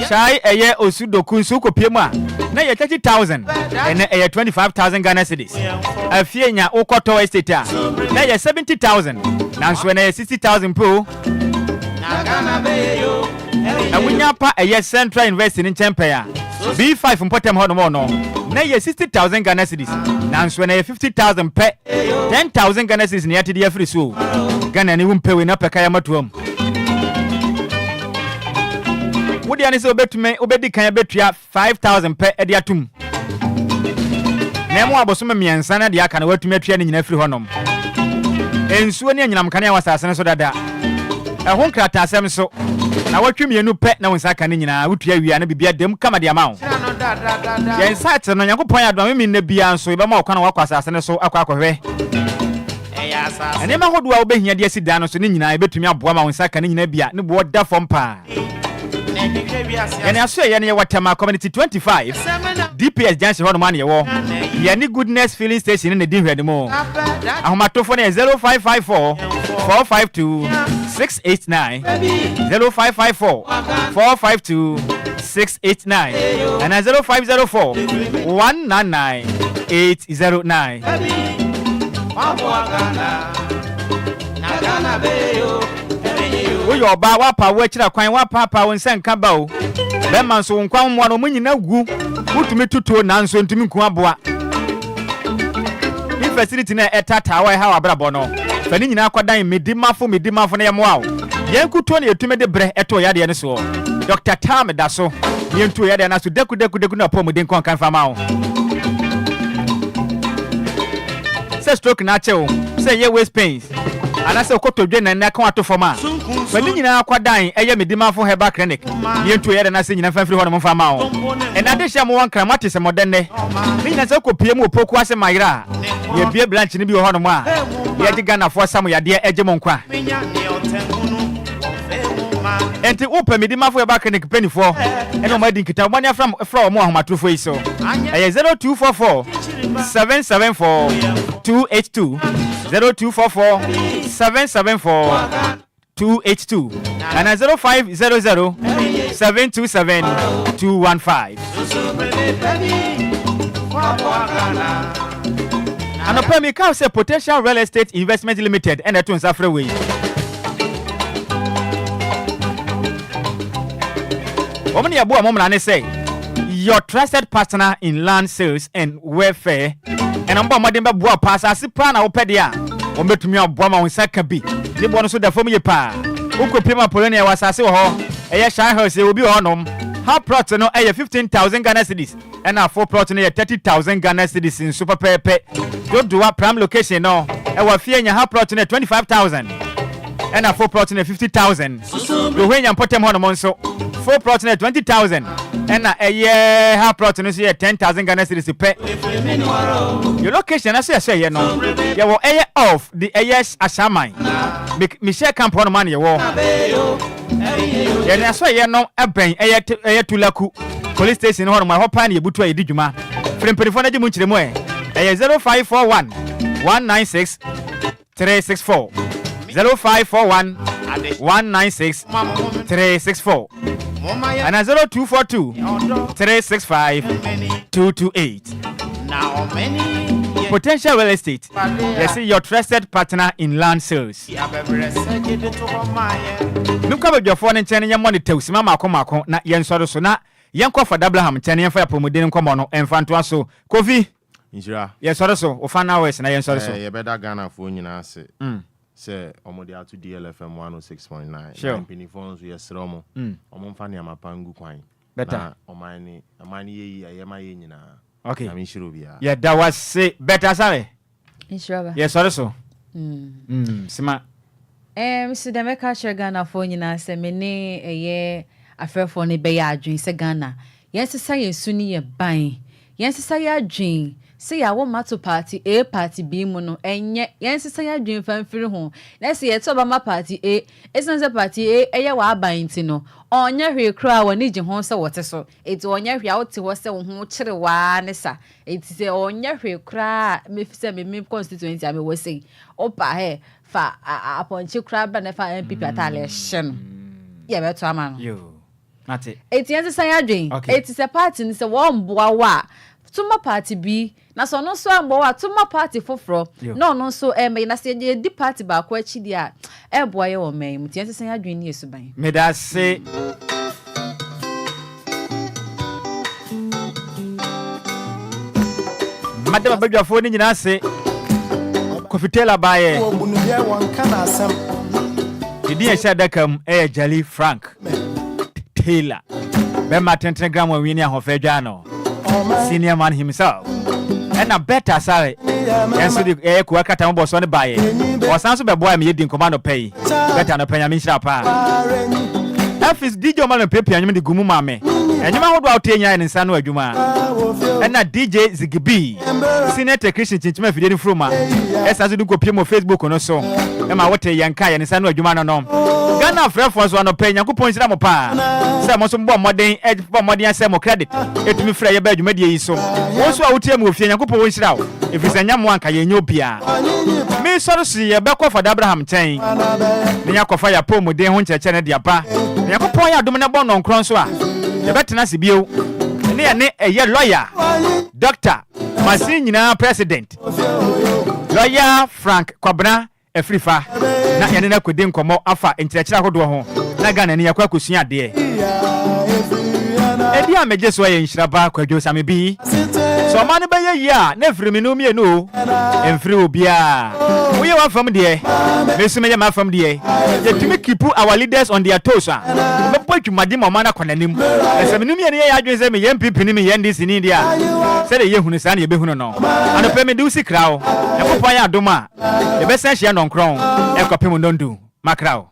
shai eye osudoku nsu kopiem a na ye 30,000 and eye 25,000 Ghana cedis afie nya ukoto estate a na ye 70,000 na so na ye 60,000 po na Ghana be yo awunya pa eye Central University in Chempea B5 mpotem ho no no na ye 60,000 Ghana cedis na so na ye 50,000 pe 10,000 Ghana cedis na yatidi afri so Ghana ni wumpewe na peka ya matuam wodi ani se obetume obedi kan betua 5,000 pe edi atum na mo abosome miensa na de aka na watume atua ni nyina afri honom ensuo ne anyinam kan ya wasase ne so dada ehon krata asem so na watwemienu pe na wonsa kan nyina wutua wia na bibia dem kama de amawo yen site no yakopon ya do me na bia nso e be ma okwa na wakwasa asase ne so akwa ene ma hodo a obehia de asida no so ne nyina ebetumi aboa ma wonsa kan nyina bia ne bo da fom pa ene aso ye ne watama community 25 DPS junction hono man ye wo ye ni goodness filling station ne di hwede mo ahomatofo ne 0554 452 689 0554 452 689 and 0504 199 809 Oyo ba wapa wo akira kwan wapa wo nsen ka ba o be man so nkwan mo no munyina gu wutumi tutuo nanso ntumi nku aboa ni facility na etata wa ha wabrabo no fani nyina akwadan medimafo na yemo awo yenkutuo na yetume de bre eto yade ne so Dr. Tam da so yentuo yade na so deku na pomuden kon kan fama o se stroke na che o se ye waist pains anase okotodwe na kan ato foma fani nyina akwadan eye medimafo herbal clinic yentuo yade na se nyina fanfiri ho no mfama o enade hia mo wankra mate se modenne ni nyina se kopie mu opoku ase mayra ye bie branch ni bi ho no mo a ye di Ghana fo sam yade eje mo nkwa enti upe medimafo herbal clinic penifo eno ma di nkita mo nya from mo ahomatrofo yi so eye 0244 774 282 0244 774 282 and 0500 727-215. And upon me, can say Potential Real Estate Investment Limited and at once after way. Woman, your boy, Mom, say your trusted partner in land sales and welfare. And I'm bombarding by boy pass as a plan or pedia. Or met me a bomber on Sakabi. The bonus with the family pa. Who could pay my Polonia was as a whole. A shy house will be on them. How proud to know 15,000 Ghana cedis. And our 4 plots near 30,000 Ghana cedis in Super Pepe. Don't do a prime location no. And we're fearing your half plot near 25,000. And our 4 plots near 50,000. The way you put them on a monso. 4 plots near 20,000. And a year half plot near 10,000 Ghana cedis to pay. Your location, I say, you know, you will air off the AS Ashamai. Michelle Camp on money, you will. And I saw you know a brain, air to Laku police station on my hop and you put a diguma. From Periphone Munchimoy, a 0541 196 364 0541 196 364 and a 0242 365 228. Now many Potential Real Estate. You see your trusted partner in land sales. Look up your phone and turn your money to Simama Komako, not Yen Sorosona, Yanko for Dabraham, turning for Promodin Comono, and Fantuaso, Kofi. Yes, also, or fan hours and I am sorry. You better Ghana phone, you say, say, Omodia to DLFM 106.9. Sure. Penny phones, yes, Romo. Omfania Mapangu Quine. Better. O mine, a mine, I am my in. Okay. I'm Nhyiraba. Yeah, that was say better, sorry. Nhyiraba. Yes, also. Sima. Mr. Demeka Ghana phone you na say me ne eye afrefo ne be ya adwen se Ghana. Yes say suni ye ban. Yes say adwen. Say ya wo mato party A party B mu no enye. Yes say adwen fanfiri ho. Na say ye to ba ma party A. Esense party A eye wa aban ti no. Onya hwe kra woni gye ho se wote so. Eti onya hwe a wote wo se wo ho kire wa ne sa. Eti se onya hwe kra me fi se me constituency ame wo sei. Opa he fa aponchi kra ba ne fa MPP atale hye no. Ye be to ama no. Yo. Nati. Eti ense san adwen. Eti se party ni se wo mboa wa. Tuma party B na so no so ambo wa tuma party foforo no no so me na se di party ba ko achi dia boa ye wo me muti ense san adwen ni esuban me da se madam badwafo ni nyina se kofitela baye didi e sha dakam Jali Frank Taylor be ma 10 gram wa wini ahofa dwa no senior man himself and a better sorry and so the kuakata mbo so ne baye o san so be boy me yedi nkoma no pay better no panya me nhyirapa office DJ man pepe anyim de gumu mame enyima hodo awtenya ne nsa no adwuma and a DJ Zigibi senior technician chinchima fidie ni froma esa so du kopie mo Facebook no so e ma wote yanka ya ne nsa no adwuma no no Ghana frefo so no pay Nyankopon sira mo pa se mo so mbo modern ase mo credit etumi fra ye ba adwuma die yi so wo so awutie mo ofie Nyankopon sira wo efisa nyamo anka ye nyobia me so so ye be kofa Abraham chen ne yakofa ya po modern ho ncheche ne dia ba Nyankopon ya dum ne bo no nkron so a ye betena se bio ne eye lawyer doctor masin nyina president lawyer Frank Kwabena Afrifa na yene na kodi nkomo afa nkyerɛkyerɛ ahodo ho na Ghana ne yakwa kosua de edi ameje so ye Nhyiraba Kwadwo Sammy bi so ma ne ba ye a na frimi no mie no emfiri Obia wo ye wa fam de mesume ye ma fam de ye tumi keep our leaders on their toes a me po dwumade ma na konanim esem no mie ne ye adwen se me ye MPP ni me ye ndisi ni dia se de ye hunu sa na ye behunu no anope me de usi krawo yakopon ya adoma ye be sen hye no nkron ekopem ndondu makrawo